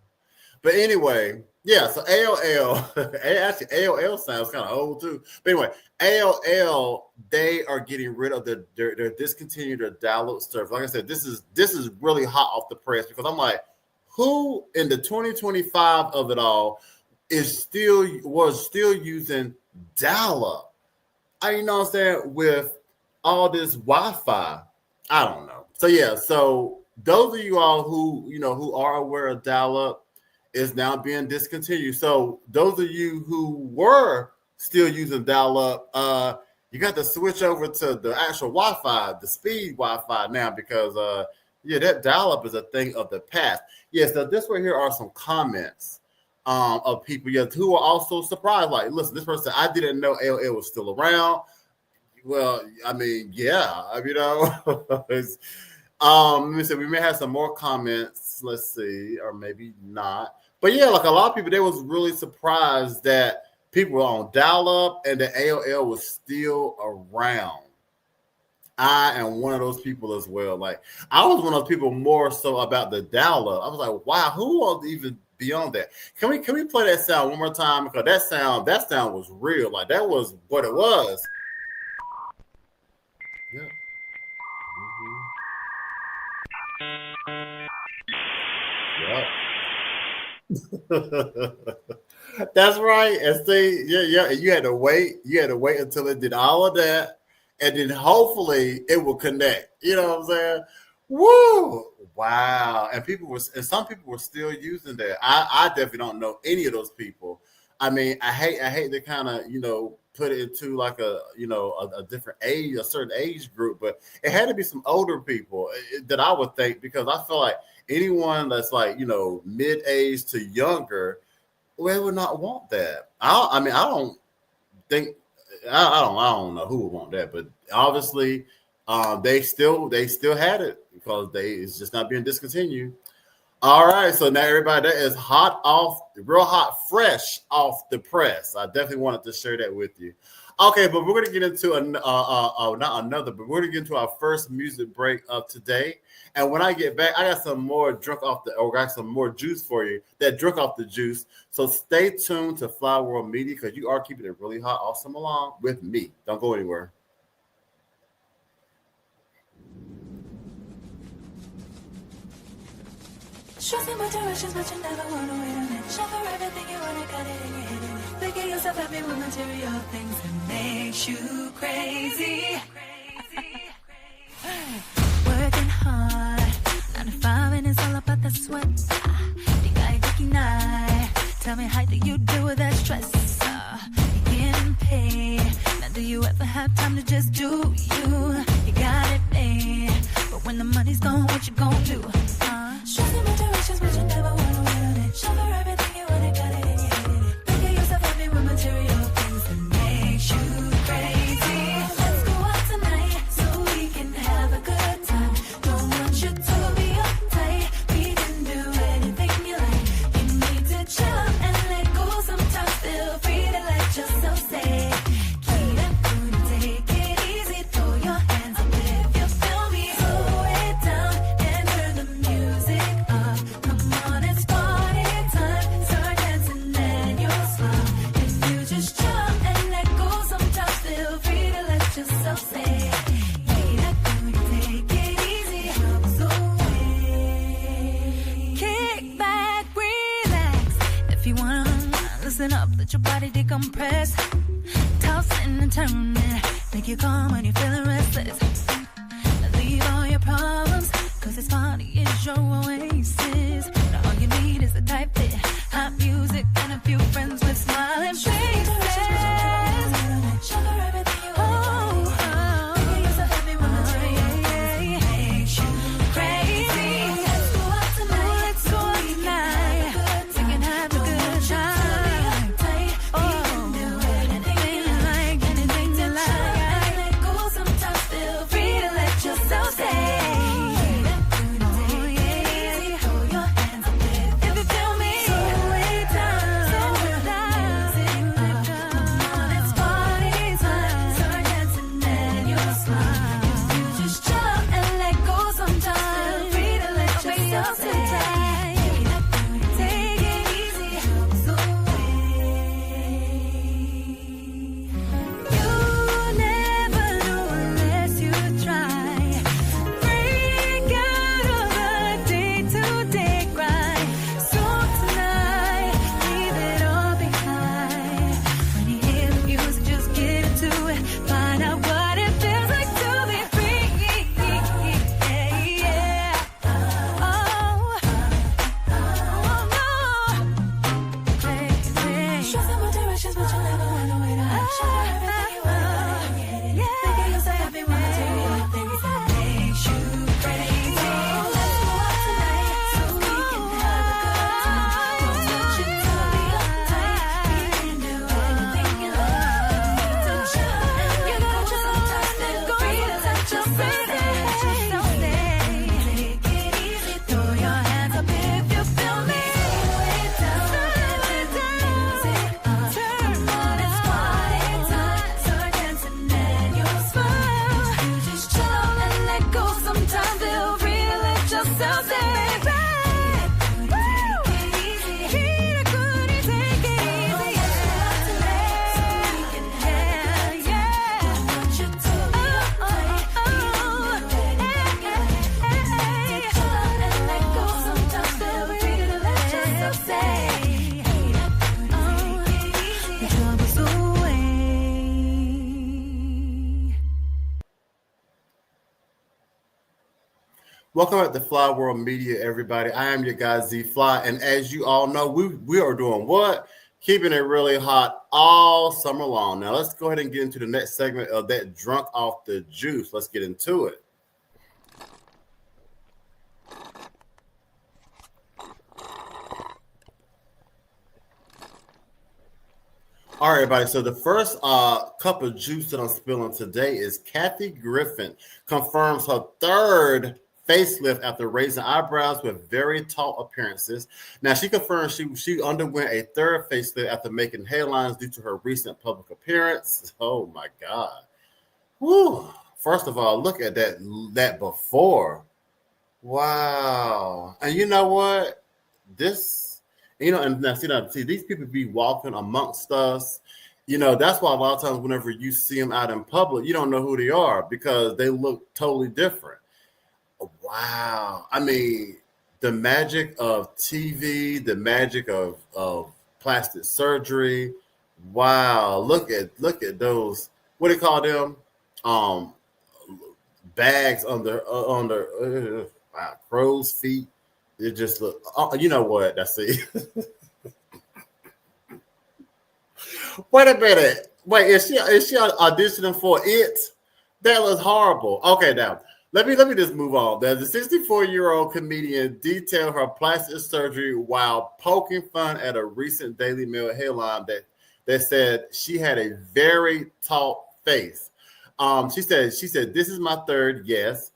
But anyway, so AOL, actually AOL sounds kind of old too. But anyway, AOL, they are getting rid of they're discontinuing their dial-up service. Like I said, this is really hot off the press because I'm like, who in the 2025 of it all was still using dial-up? You know what I'm saying? With all this Wi-Fi, I don't know. So those of you all who are aware of dial-up is now being discontinued. So those of you who were still using dial-up, you got to switch over to the actual Wi-Fi, the speed Wi-Fi now, because that dial-up is a thing of the past. Yes, so this right here are some comments of people who are also surprised. Like, listen, this person, I didn't know AOL was still around. Well, I mean, let me see, we may have some more comments. Let's see, or maybe not. But like a lot of people, they was really surprised that people were on dial-up and the AOL was still around. I am one of those people as well. Like, I was one of those people more so about the dial-up. I was like, wow, who will even be on that? Can we play that sound one more time? Because that sound was real. Like, that was what it was. Yeah. Yep. That's right. And see, you had to wait. You had to wait until it did all of that. And then hopefully it will connect. You know what I'm saying? Woo! Wow. And some people were still using that. I definitely don't know any of those people. I mean, I hate to kind of, put it into like a different age, a certain age group, but it had to be some older people that I would think, because I feel like anyone that's like, mid age to younger, well, would not want that. I don't think, I don't know who would want that, but obviously, they still had it because it's just not being discontinued. All right, so now everybody, that is real hot, fresh off the press. I definitely wanted to share that with you. Okay, but we're going to get into but we're going to get into our first music break of today. And when I get back, I got some more got some more juice for you that drunk off the juice. So stay tuned to Fly World Media, because you are keeping it really hot all summer long with me. Don't go anywhere. Show some directions, but you never wanna wait on it. Show for everything you wanna, got it and you're hitting it. Making yourself happy with material things that makes you crazy. Working hard, 9 to 5, and it's all about the sweat. The guy taking night. Tell me, how do you deal with that stress? You're getting paid. Now, do you ever have time to just do you? You got it made, but when the money's gone, what you gonna do? Show some directions, but you never wanna wait on it. Show for everything you wanna, got it and you're hitting it. Making yourself happy with material things that makes you crazy. Let's go out tonight so we can have a good time. Don't want you to be uptight. We can do anything you like. You need to chill and let go. Sometimes feel free to let yourself say, keep it cool, take it easy. Throw your hands up if you feel me. Slow it down and turn the music up. Come on, it's party time. Start dancing and you'll smile. If you just jump and let go, sometimes feel free to let yourself say, keep it cool, take it easy. Troubles away. Kick back, relax. If you wanna listen up, let your body decompress. Tossing and turning, make you calm when you're feeling restless. Now leave all your problems, cause this party is your oasis. Now all you need is a tight fit, hot music, and a few friends with smiling faces. Show her everything you want. Making yourself happy with material things that makes you crazy. Let's go out tonight. Let's go out tonight. We can have a good time. Oh, do anything you like, anything you like. Let go. Sometimes feel free to let yourself say, oh yeah. Throw your hands up if you feel me. Slow it down, slow it down. Come on, it's party time. Start dancing and you'll smile. If you just jump and let go, sometimes feel free to let yourself say, take it easy. Troubles away. You never know unless you try. Break out of the day-to-day grind. So tonight, leave it all behind. When you hear the music, just get into it. Find out what it feels like to be free. Yeah. Show some more directions, but you never wanna wait on it. Show everything you want, and you're hitting it. Making yourself happy with material things that makes you crazy. Let's go out tonight so we can have a good time. Don't want you to be uptight. We can do anything you like. You need to chill and let go. Sometimes feel free to let yourself say, take it easy. Throw your hands up if you feel me. Slow it down and let the music up. Come on, it's party time. Start dancing and you'll smile. You just chill and let go. Sometimes feel free to let yourself say, keep it cool, take it easy. So we can have a good time. Don't want you to be uptight. We can do anything you like. Chill and let go. Sometimes feel free to let yourself say, the troubles away. Welcome back to Fly World Media, everybody. I am your guy Z Fly, and as you all know, we are doing what? Keeping it really hot all summer long. Now let's go ahead and get into the next segment of that drunk off the juice. Let's get into it. All right, everybody. So the first cup of juice that I'm spilling today is Kathy Griffin confirms her third facelift after raising eyebrows with very tall appearances. Now, she confirmed she underwent a third facelift after making headlines due to her recent public appearance. Oh, my God. Whew. First of all, look at that before. Wow. And you know what? And now see, these people be walking amongst us. That's why a lot of times whenever you see them out in public, you don't know who they are because they look totally different. Wow. I mean, the magic of TV, the magic of plastic surgery. Wow. Look at those, what do you call them? Bags under wow, crow's feet. It just look, you know what? That's it. Wait a minute. Wait, is she auditioning for it? That looks horrible. Okay, now let me just move on. The 64-year-old comedian detailed her plastic surgery while poking fun at a recent Daily Mail headline that said she had a very tall face. She said, "This is my third, yes."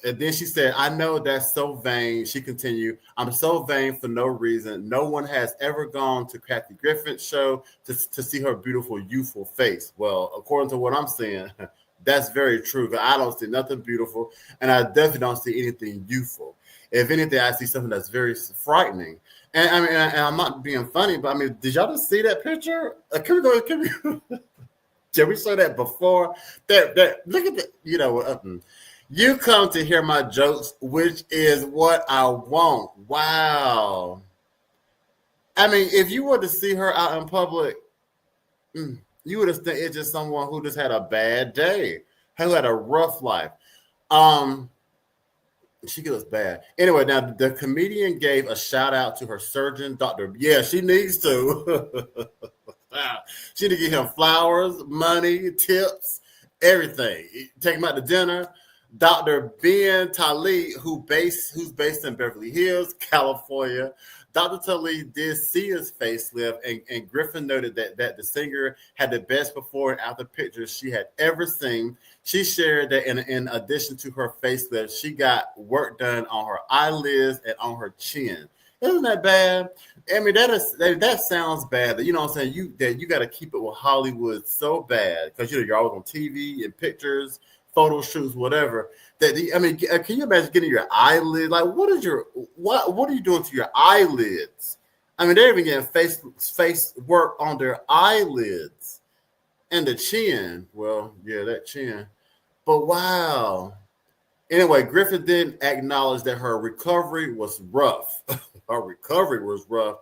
And then she said, "I know that's so vain." She continued, "I'm so vain for no reason. No one has ever gone to Kathy Griffin's show to see her beautiful, youthful face." Well, according to what I'm saying, that's very true. Because I don't see nothing beautiful, and I definitely don't see anything youthful. If anything, I see something that's very frightening. And I mean, and I'm not being funny, but I mean, did y'all just see that picture? Can we show that before? That look at that. You come to hear my jokes, which is what I want. Wow. I mean, if you were to see her out in public, you would have think it's just someone who just had a bad day, who had a rough life. She goes bad. Anyway, now the comedian gave a shout out to her surgeon, Dr. Yeah, she needs to. She need to give him flowers, money, tips, everything. Take him out to dinner. Dr. Ben Talib, who's based in Beverly Hills, California. Dr. Talib did see his facelift, and Griffin noted that the singer had the best before and after pictures she had ever seen. She shared that in addition to her facelift, she got work done on her eyelids and on her chin. Isn't that bad? I mean, that sounds bad. You know what I'm saying? You got to keep it with Hollywood so bad because you're always on TV and pictures, photo shoots, whatever. Can you imagine getting your eyelid? Like, what are you doing to your eyelids? I mean, they're even getting face work on their eyelids and the chin. Well, yeah, that chin. But wow. Anyway, Griffin didn't acknowledge that her recovery was rough. Her recovery was rough.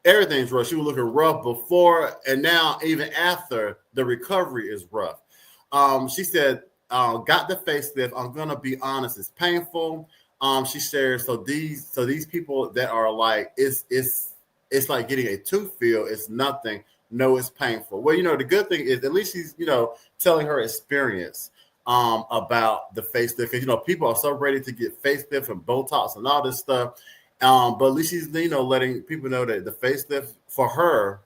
Everything's rough. She was looking rough before, and now even after the recovery is rough. She said, "Got the facelift. I'm gonna be honest, it's painful." She shared, so these people that are like, it's like getting a tooth filled. It's nothing. No, it's painful. Well, the good thing is at least she's telling her experience about the facelift, because people are so ready to get facelift and Botox and all this stuff. But at least she's letting people know that the facelift for her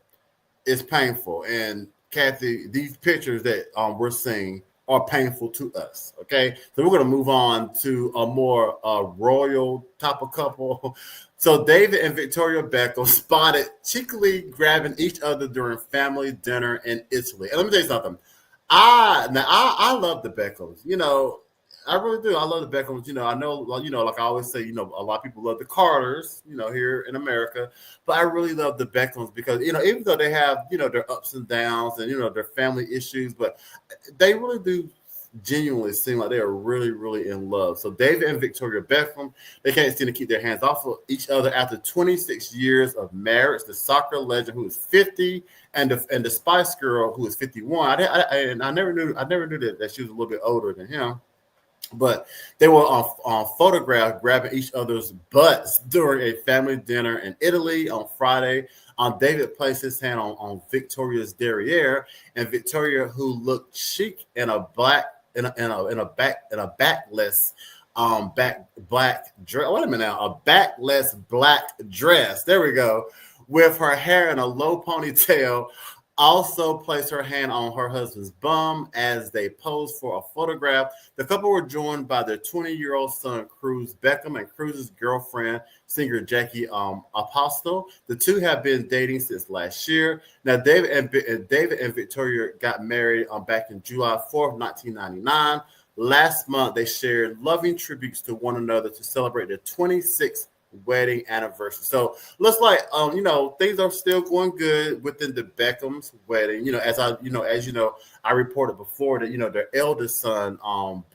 is painful. And Kathy, these pictures that we're seeing are painful to us. Okay, so we're going to move on to a more royal type of couple. So David and Victoria Beckham spotted cheekily grabbing each other during family dinner in Italy. And let me tell you something. I love the Beckhams. I really do. I love the Beckhams. I know, like I always say, a lot of people love the Carters, here in America. But I really love the Beckhams because, even though they have, their ups and downs and, their family issues, but they really do genuinely seem like they are really, really in love. So David and Victoria Beckham, they can't seem to keep their hands off of each other after 26 years of marriage. The soccer legend, who is 50, and the Spice Girl, who is 51. I never knew that she was a little bit older than him. But they were on photograph grabbing each other's butts during a family dinner in Italy on Friday. David placed his hand on Victoria's derriere, and Victoria, who looked chic in a backless black dress. Wait a minute now, a backless black dress. There we go. With her hair in a low ponytail, also placed her hand on her husband's bum as they posed for a photograph. The couple were joined by their 20-year-old son, Cruz Beckham, and Cruz's girlfriend, singer Jackie Apostle. The two have been dating since last year. Now, David and Victoria got married back in July 4th, 1999. Last month, they shared loving tributes to one another to celebrate their 26th wedding anniversary. So looks like things are still going good within the Beckham's wedding. As I reported before that their eldest son,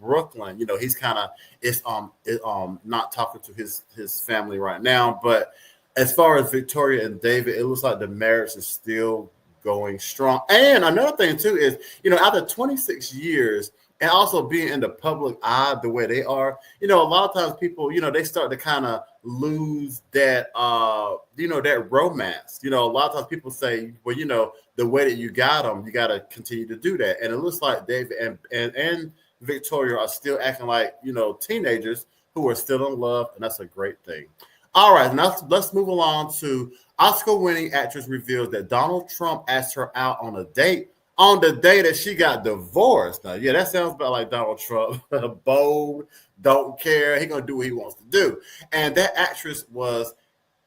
Brooklyn, he's kind of is not talking to his family right now. But as far as Victoria and David, it looks like the marriage is still going strong. And another thing too is after 26 years. And also being in the public eye the way they are, a lot of times people, they start to kind of lose that, that romance. A lot of times people say, well, the way that you got them, you got to continue to do that. And it looks like David and Victoria are still acting like, teenagers who are still in love. And that's a great thing. All right, now let's move along to Oscar-winning actress reveals that Donald Trump asked her out on a date on the day that she got divorced. Now, yeah, that sounds about like Donald Trump. Bold, don't care. He's going to do what he wants to do. And that actress was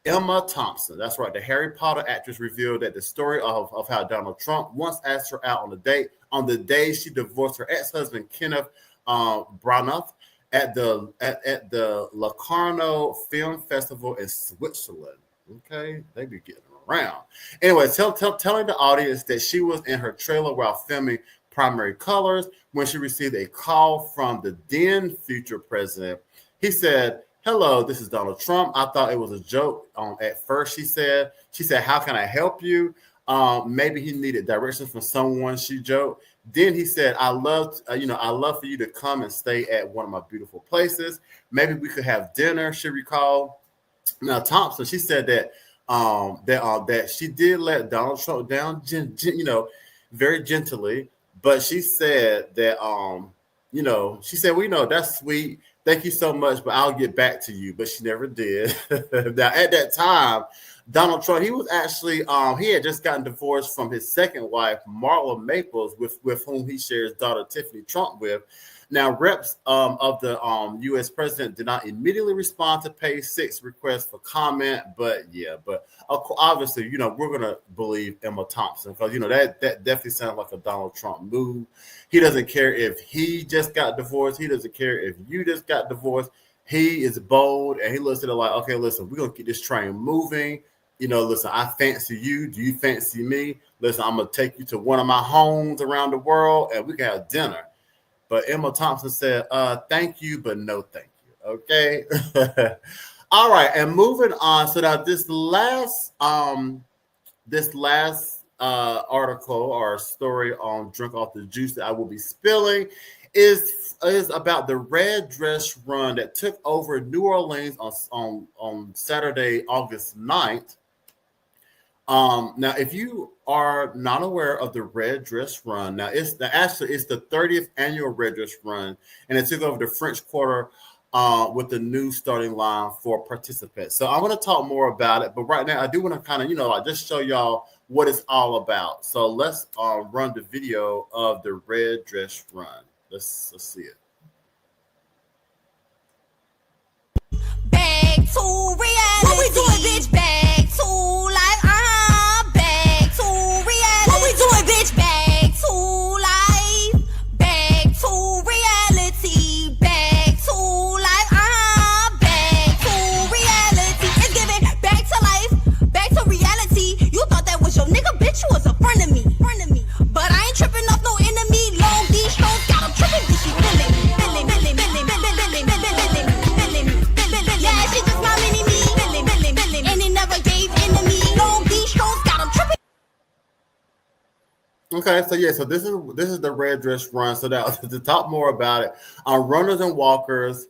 Emma Thompson. That's right. The Harry Potter actress revealed that the story of how Donald Trump once asked her out on a date on the day she divorced her ex-husband, Kenneth Branagh, at the Locarno Film Festival in Switzerland. Okay, they be getting around. Anyway, telling the audience that she was in her trailer while filming Primary Colors when she received a call from the then future president. He said, "Hello, this is Donald Trump. I thought it was a joke at first," she said. She said, "How can I help you?" Maybe he needed directions from someone, she joked. Then he said, I love for you to come and stay at one of my beautiful places. Maybe we could have dinner," she recalled. Now, Thompson, she said that she did let Donald Trump down, very gently, but she said that, she said, well, that's sweet. Thank you so much, but I'll get back to you. But she never did. Now, at that time, Donald Trump, he was actually, he had just gotten divorced from his second wife, Marla Maples, with whom he shares daughter Tiffany Trump with. Now, reps of the U.S. president did not immediately respond to Page 6 requests for comment, but obviously, we're going to believe Emma Thompson because, that definitely sounds like a Donald Trump move. He doesn't care if he just got divorced. He doesn't care if you just got divorced. He is bold, and he looks at it like, okay, listen, we're going to keep this train moving. Listen, I fancy you. Do you fancy me? Listen, I'm going to take you to one of my homes around the world, and we can have dinner. But Emma Thompson said, thank you, but no thank you. Okay. All right. And moving on. So now this last article or story on Drink Off the Juice that I will be spilling is about the red dress run that took over New Orleans on Saturday, August 9th. Now, if you are not aware of the Red Dress Run, now it's the 30th annual Red Dress Run, and it took over the French Quarter with the new starting line for participants. So I'm going to talk more about it, but right now I do want to kind of, just show y'all what it's all about. So let's run the video of the Red Dress Run. Let's see it. Back to reality. What we doing, bitch? Back to life. Back to reality. What we doing, bitch? Back to life. Back to reality. Back to life. Back to reality. It's giving back to life. Back to reality. You thought that was your nigga, bitch? You was a friend of me. But I ain't tripping off no enemy. Long these strokes got him tripping, bitch. She feeling me. Yeah, she just my mini me. And it never gave enemy. Long these strokes got him tripping. Okay, so this is the Red Dress Run. So now to talk more about it, runners and walkers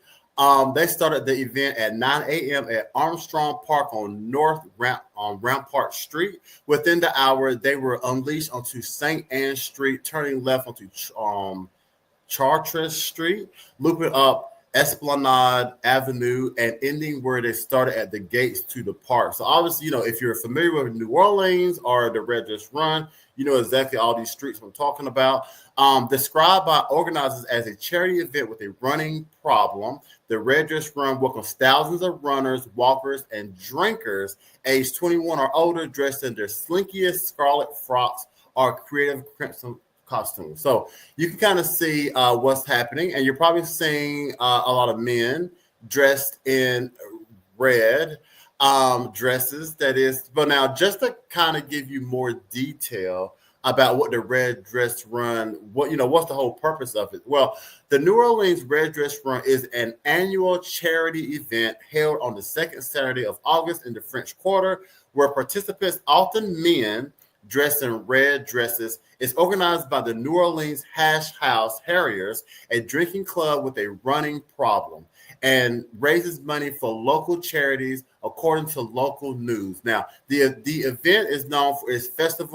They started the event at 9 a.m. at Armstrong Park on Rampart Street. Within the hour, they were unleashed onto St. Anne Street, turning left onto Chartres Street, looping up Esplanade Avenue, and ending where they started at the gates to the park. So obviously, if you're familiar with New Orleans or the Red Dress Run, you know exactly all these streets I'm talking about. Described by organizers as a charity event with a running problem, the Red Dress Run welcomes thousands of runners, walkers, and drinkers aged 21 or older, dressed in their slinkiest scarlet frocks or creative crimson costumes. So you can kind of see what's happening, and you're probably seeing a lot of men dressed in red dresses. That is, but now just to kind of give you more detail about what the Red Dress Run, what's the whole purpose of it? Well, the New Orleans Red Dress Run is an annual charity event held on the second Saturday of August in the French Quarter, where participants, often men, dressed in red dresses. It's organized by the New Orleans Hash House Harriers, a drinking club with a running problem, and raises money for local charities, according to local news. Now, the event is known for its festive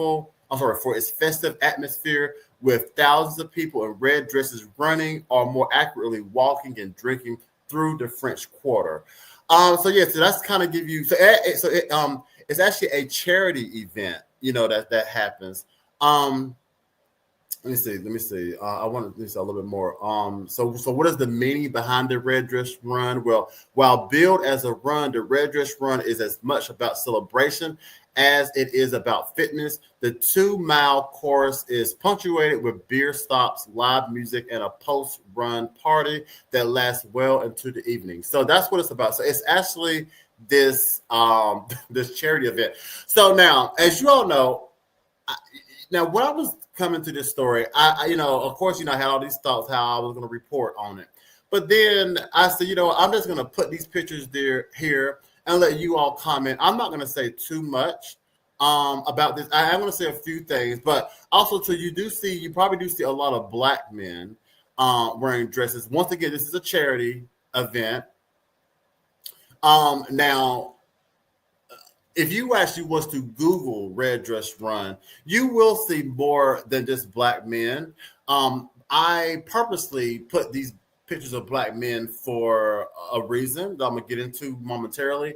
atmosphere, with thousands of people in red dresses running, or more accurately, walking and drinking through the French Quarter. So that's kind of give you. It's actually a charity event, that happens. Let me see. I want to say a little bit more. So what is the meaning behind the Red Dress Run? Well, while billed as a run, the Red Dress Run is as much about celebration as it is about fitness. The 2-mile course is punctuated with beer stops, live music, and a post-run party that lasts well into the evening. So that's what it's about. So it's actually this charity event. So now, as you all know, when I was coming to this story, I of course, I had all these thoughts how I was going to report on it. But then I said, I'm just going to put these pictures here and let you all comment. I'm not going to say too much about this. I am going to say a few things, but also you probably do see a lot of black men wearing dresses. Once again, this is a charity event. Now, if you actually was to Google Red Dress Run, you will see more than just black men. I purposely put these pictures of black men for a reason that I'm gonna get into momentarily.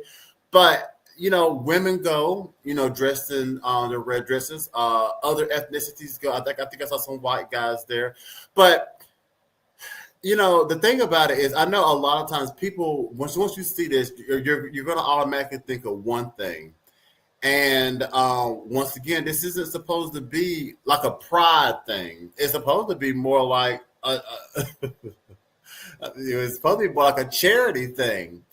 But women go, dressed in their red dresses. Other ethnicities go. I think I saw some white guys there. But the thing about it is, I know a lot of times people, once you see this, you're going to automatically think of one thing. And once again, this isn't supposed to be like a pride thing. It's supposed to be more like it's supposed to be more like a charity thing.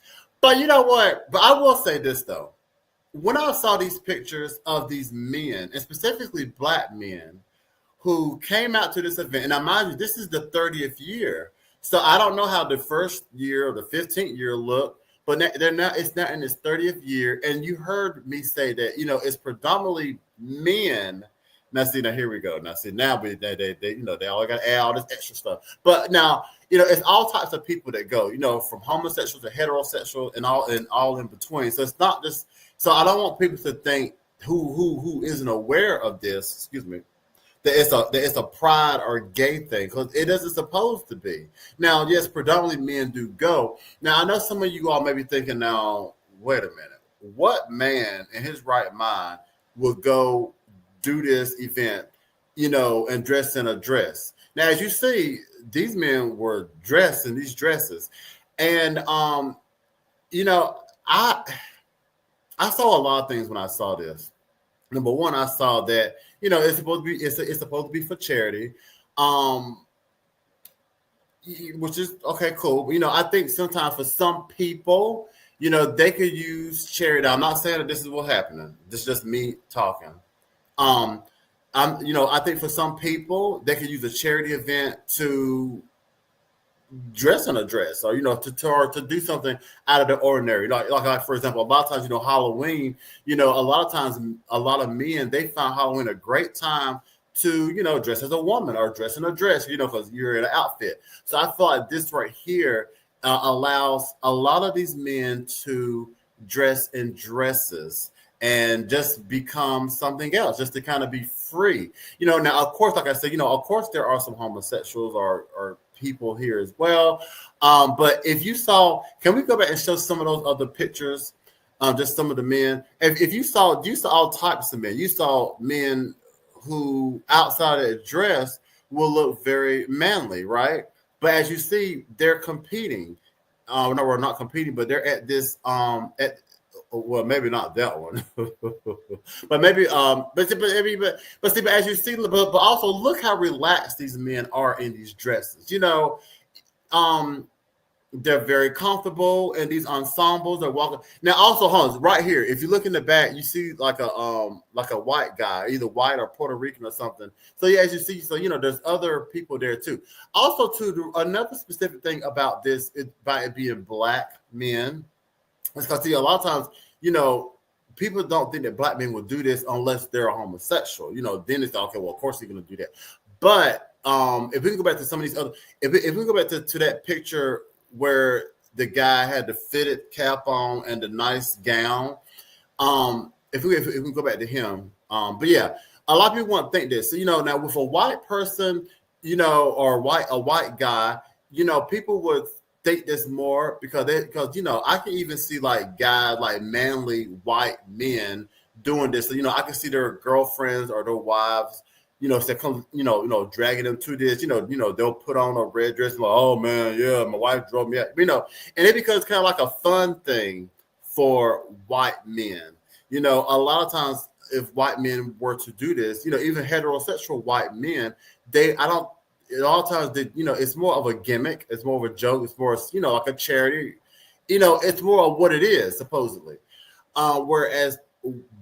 But you know what? But I will say this though. When I saw these pictures of these men, and specifically black men, who came out to this event, and now mind you, this is the 30th year. So I don't know how the first year or the 15th year looked, but it's not in its 30th year. And you heard me say that, it's predominantly men. Now here we go. Now they all got to add all this extra stuff. But now, it's all types of people that go, from homosexual to heterosexual and all in between. So it's not just, so I don't want people to think who isn't aware of this, excuse me, that it's a pride or gay thing, because it isn't supposed to be. Now, yes, predominantly men do go. Now, I know some of you all may be thinking, now, wait a minute. What man in his right mind would go do this event, and dress in a dress? Now, as you see, these men were dressed in these dresses. And, I saw a lot of things when I saw this. Number one, I saw that, it's supposed to be for charity, which is okay, cool. I think sometimes for some people, they could use charity. I'm not saying that this is what's happening. This is just me talking. I think for some people, they could use a charity event to dress in a dress, or to do something out of the ordinary, like for example, a lot of times Halloween, a lot of times a lot of men, they find Halloween a great time to dress as a woman or dress in a dress, because you're in an outfit. So I feel like this right here allows a lot of these men to dress in dresses and just become something else, just to kind of be free. Now, of course, like I said, of course, there are some homosexuals or people here as well. But if you saw, can we go back and show some of those other pictures? Just some of the men. If you saw all types of men. You saw men who outside of their dress will look very manly, right? But as you see, they're competing. No, we're not competing, but they're at this well, maybe not that one, but maybe but as you see, but also look how relaxed these men are in these dresses. They're very comfortable in these ensembles. They're walking. Now, also, Hans, right here, if you look in the back, you see like a white guy, either white or Puerto Rican or something. So yeah, as you see, so there's other people there too. Also, too, another specific thing about this, by it being black men, is because a lot of times, people don't think that black men will do this unless they're a homosexual. Then it's okay. Well, of course they're going to do that. But if we can go back to some of these other, if we can go back to that picture where the guy had the fitted cap on and the nice gown. If we can go back to him. But yeah, a lot of people want to think this. So, now with a white person, or a white guy, people would think this more because I can even see like guys, like manly white men doing this. So, I can see their girlfriends or their wives, dragging them to this, they'll put on a red dress and like, oh man, yeah, my wife drove me out, and it becomes kind of like a fun thing for white men. A lot of times if white men were to do this, even heterosexual white men, at all times it's more of a gimmick, it's more of a joke, it's more, like a charity, it's more of what it is supposedly. Whereas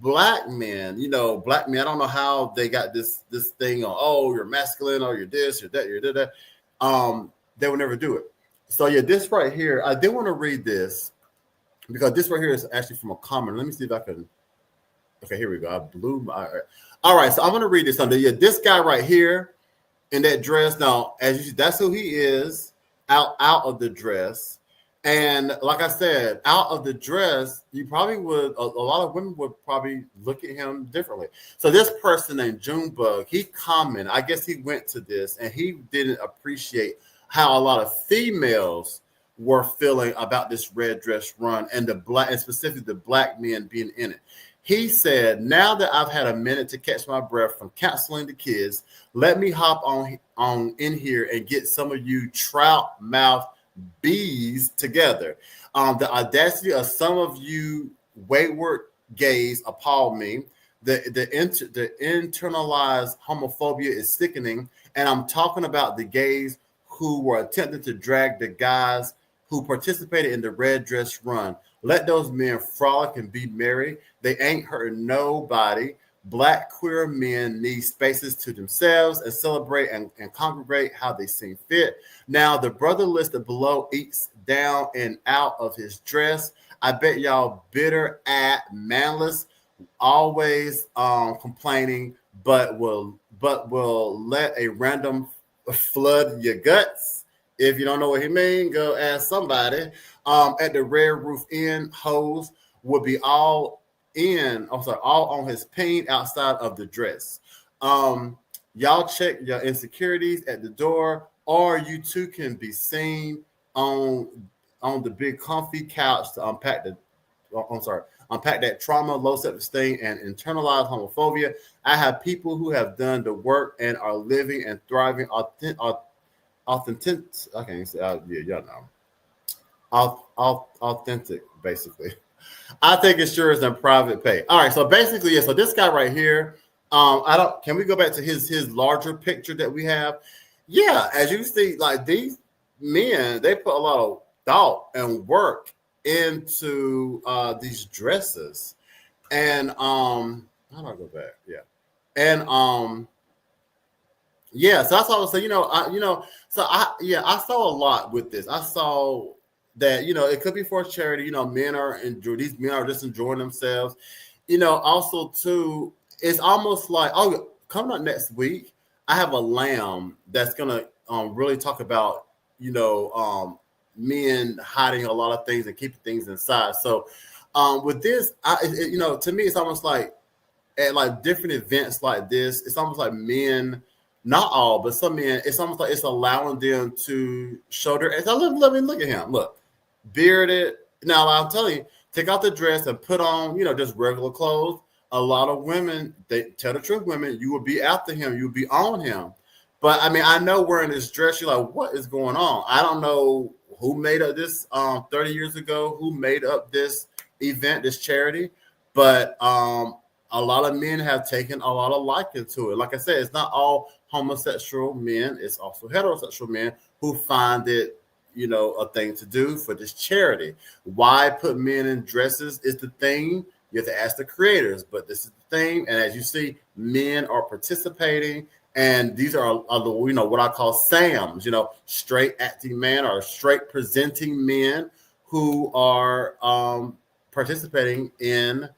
black men, I don't know how they got this thing on, oh, you're masculine, or you're this, you're that, you're that. They would never do it. So yeah, this right here, I did want to read this because this right here is actually from a comment. Let me see if I can. Okay, here we go. I blew my. All right, so I'm gonna read this under. Yeah, this guy right here in that dress. Now, as you see, that's who he is out of the dress. And like I said, out of the dress, you probably would, a lot of women would probably look at him differently. So this person named Junebug, he commented, I guess he went to this and he didn't appreciate how a lot of females were feeling about this red dress run and specifically the black men being in it. He said, now that I've had a minute to catch my breath from counseling the kids, let me hop on in here and get some of you trout mouth bees together. The audacity of some of you wayward gays appall me. The internalized homophobia is sickening, and I'm talking about the gays who were attempting to drag the guys who participated in the red dress run. Let those men frolic and be merry. They ain't hurting nobody. Black queer men need spaces to themselves and celebrate and congregate how they seem fit. Now, the brother listed below eats down and out of his dress. I bet y'all bitter at manless, always complaining, but will let a random flood your guts. If you don't know what he mean, go ask somebody. At the Red Roof Inn, hoes would be all on his pain outside of the dress. Y'all check your insecurities at the door, or you too can be seen on the big comfy couch to unpack that trauma, low self-esteem, and internalized homophobia. I have people who have done the work and are living and thriving authentic. I can't say, y'all know. Authentic, basically. I take insurance and private pay. All right, so basically, yeah. So this guy right here, can we go back to his larger picture that we have? Yeah, as you see, like these men, they put a lot of thought and work into these dresses. And how do I go back? Yeah. And yeah, so that's what I was saying, I saw a lot with this. I saw that, it could be for charity, men are just enjoying themselves. Also too, it's almost like, coming up next week, I have a lamb that's gonna really talk about, men hiding a lot of things and keeping things inside. So with this, to me, it's almost like at like different events like this, it's almost like men, not all, but some men, it's almost like it's allowing them to show their. Let me look at him. Look, bearded. Now I'm telling you, take out the dress and put on, just regular clothes. A lot of women, they tell the truth, women, you will be after him, you will be on him. But I mean, I know wearing this dress, you're like, what is going on? I don't know who made up this 30 years ago, who made up this event, this charity, but a lot of men have taken a lot of liking to it. Like I said, it's not all homosexual men, it's also heterosexual men who find it, a thing to do for this charity. Why put men in dresses is the thing. You have to ask the creators, but this is the thing. And as you see, men are participating, and these are the, what I call SAMs, straight acting men or straight presenting men who are participating in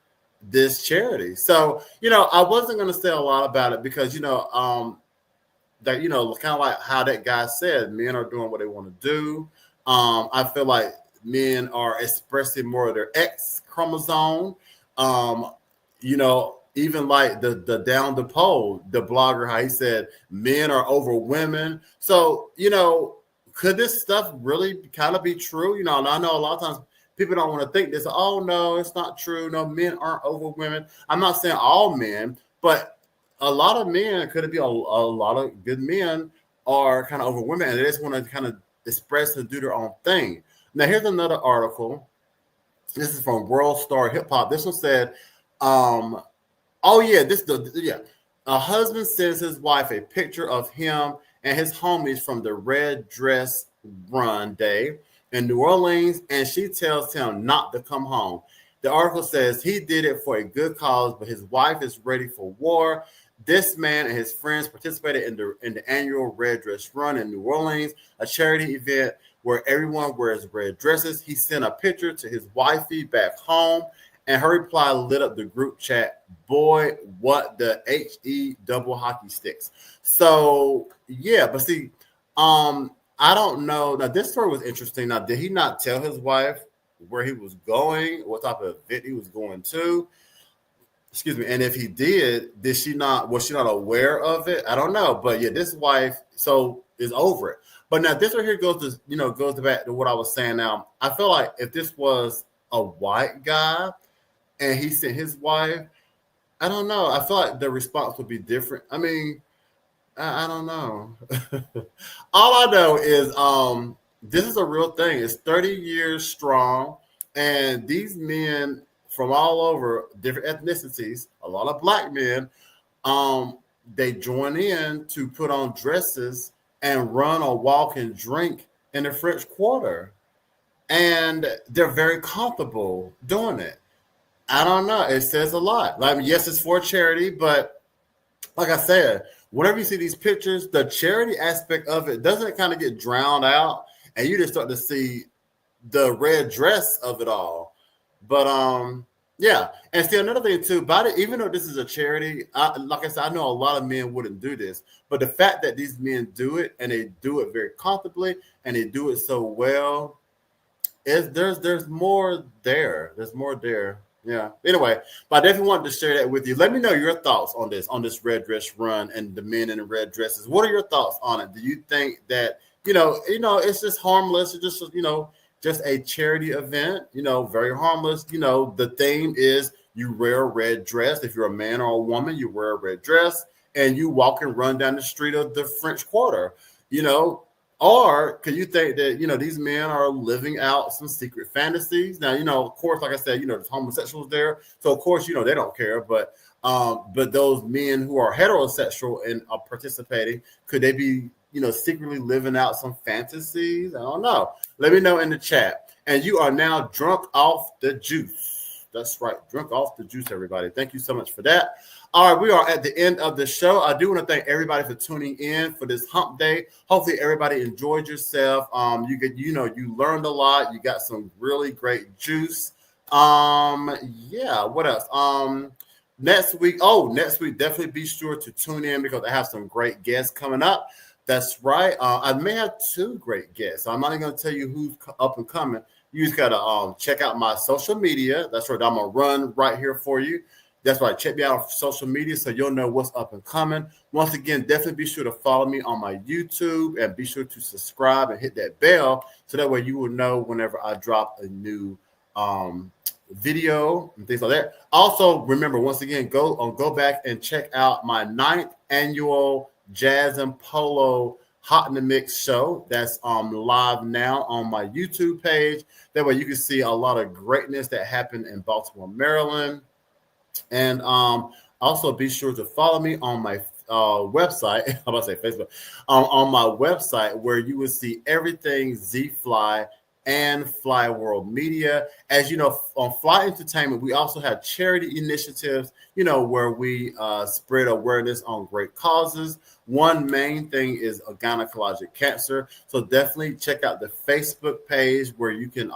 this charity. So, I wasn't going to say a lot about it because, that, kind of like how that guy said, men are doing what they want to do. I feel like men are expressing more of their X chromosome. Even like the down the pole, the blogger, how he said men are over women. So, could this stuff really kind of be true? And I know a lot of times people don't want to think this. Oh, no, it's not true. No, men aren't over women. I'm not saying all men, but a lot of men, could it be a lot of good men are kind of over women and they just want to kind of express and do their own thing. Now, here's another article. This is from World Star Hip Hop. This one said, a husband sends his wife a picture of him and his homies from the Red Dress Run Day in New Orleans, and she tells him not to come home. The article says he did it for a good cause, but his wife is ready for war. This man and his friends participated in the annual Red Dress Run in New Orleans, a charity event where everyone wears red dresses. He sent a picture to his wifey back home, and her reply lit up the group chat. Boy, what the HE double hockey sticks. So, yeah, but see, I don't know. Now, this story was interesting. Now, did he not tell his wife where he was going, what type of event he was going to? Excuse me. And if he did, was she not aware of it? I don't know. But yeah, this wife is over it. But now this right here goes back to what I was saying. Now, I feel like if this was a white guy and he sent his wife, I don't know. I feel like the response would be different. I mean, I don't know. All I know is this is a real thing. It's 30 years strong, and these men from all over different ethnicities, a lot of black men, they join in to put on dresses and run or walk and drink in the French Quarter. And they're very comfortable doing it. I don't know. It says a lot. I mean, yes, it's for charity, but like I said, whenever you see these pictures, the charity aspect of it doesn't kind of get drowned out, and you just start to see the red dress of it all. But yeah, and see another thing too about it. Even though this is a charity, like I said, I know a lot of men wouldn't do this, but the fact that these men do it and they do it very comfortably and they do it so well, there's more there. There's more there. Yeah. Anyway, but I definitely wanted to share that with you. Let me know your thoughts on this red dress run and the men in the red dresses. What are your thoughts on it? Do you think that it's just harmless? It's just a charity event, very harmless. The theme is you wear a red dress. If you're a man or a woman, you wear a red dress and you walk and run down the street of the French Quarter, or could you think that, these men are living out some secret fantasies? Now, of course, like I said, there's homosexuals there. So, of course, they don't care. But those men who are heterosexual and are participating, could they be, secretly living out some fantasies? I don't know. Let me know in the chat. And you are now drunk off the juice. That's right. Drunk off the juice, everybody. Thank you so much for that. All right, we are at the end of the show. I do want to thank everybody for tuning in for this hump day. Hopefully everybody enjoyed yourself. You learned a lot. You got some really great juice. Yeah, what else? Next week, definitely be sure to tune in because I have some great guests coming up. That's right. I may have two great guests. I'm not even going to tell you who's up and coming. You just got to check out my social media. That's right. I'm going to run right here for you. That's right. Check me out on social media so you'll know what's up and coming. Once again, definitely be sure to follow me on my YouTube and be sure to subscribe and hit that bell so that way you will know whenever I drop a new video and things like that. Also, remember, once again, go back and check out my 9th annual Jazz and Polo Hot in the Mix show. That's live now on my YouTube page. That way you can see a lot of greatness that happened in Baltimore, Maryland. And also be sure to follow me on my website. I'm about to say Facebook. On my website where you will see everything Z-Fly and Fly World Media. As you know, on Fly Entertainment, we also have charity initiatives, where we spread awareness on great causes. One main thing is gynecologic cancer. So definitely check out the Facebook page where you can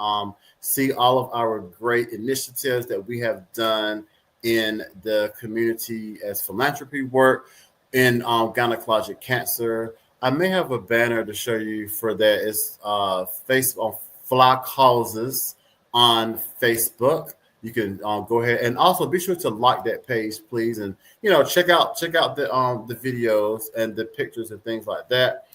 see all of our great initiatives that we have done in the community as philanthropy work in gynecologic cancer. I may have a banner to show you for that. It's Facebook Fly Causes on Facebook. You can go ahead and also be sure to like that page, please, and check out the videos and the pictures and things like that.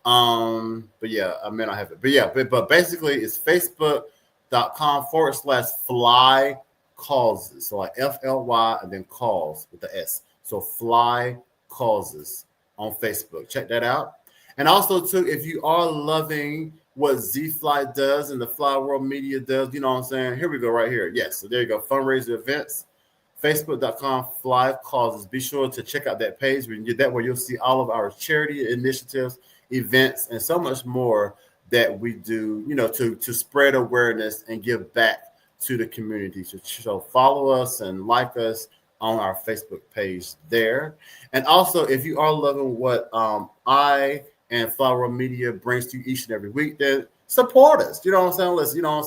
But yeah, I may not have it, but yeah, but basically it's facebook.com/Fly Causes. So like FLY and then cause with the S. So Fly Causes on Facebook. Check that out. And also too, if you are loving what Z-Fly does and the Fly World Media does, you know what I'm saying? Here we go right here. Yes, so there you go. Fundraiser events, facebook.com/Fly Causes. Be sure to check out that page. That way you'll see all of our charity initiatives, events, and so much more that we do, to spread awareness and give back to the community. So follow us and like us on our Facebook page there. And also, if you are loving what I and Fly World Media brings to you each and every week, then support us. You know what I'm saying? Listen, I'm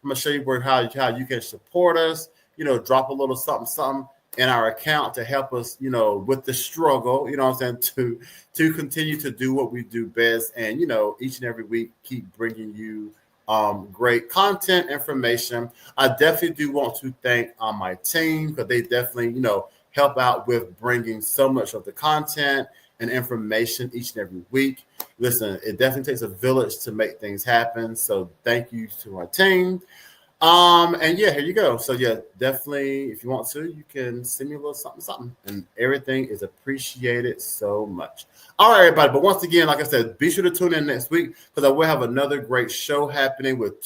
gonna show you how you can support us. Drop a little something in our account to help us, with the struggle. You know what I'm saying? To continue to do what we do best, and each and every week keep bringing you great content information. I definitely do want to thank my team because they definitely help out with bringing so much of the content and information each and every week. Listen, it definitely takes a village to make things happen. So thank you to our team. And yeah, here you go. So yeah, definitely, if you want to, you can send me a little something, and everything is appreciated so much. All right, everybody. But once again, like I said, be sure to tune in next week because I will have another great show happening with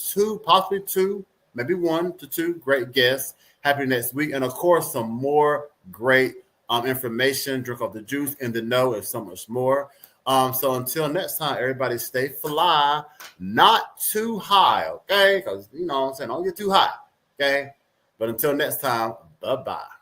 possibly two, maybe 1 to 2 great guests happening next week. And of course, some more great information, drink off the juice, in the know, and so much more. So until next time, everybody stay fly, not too high, okay? Because, what I'm saying, don't get too high, okay? But until next time, bye-bye.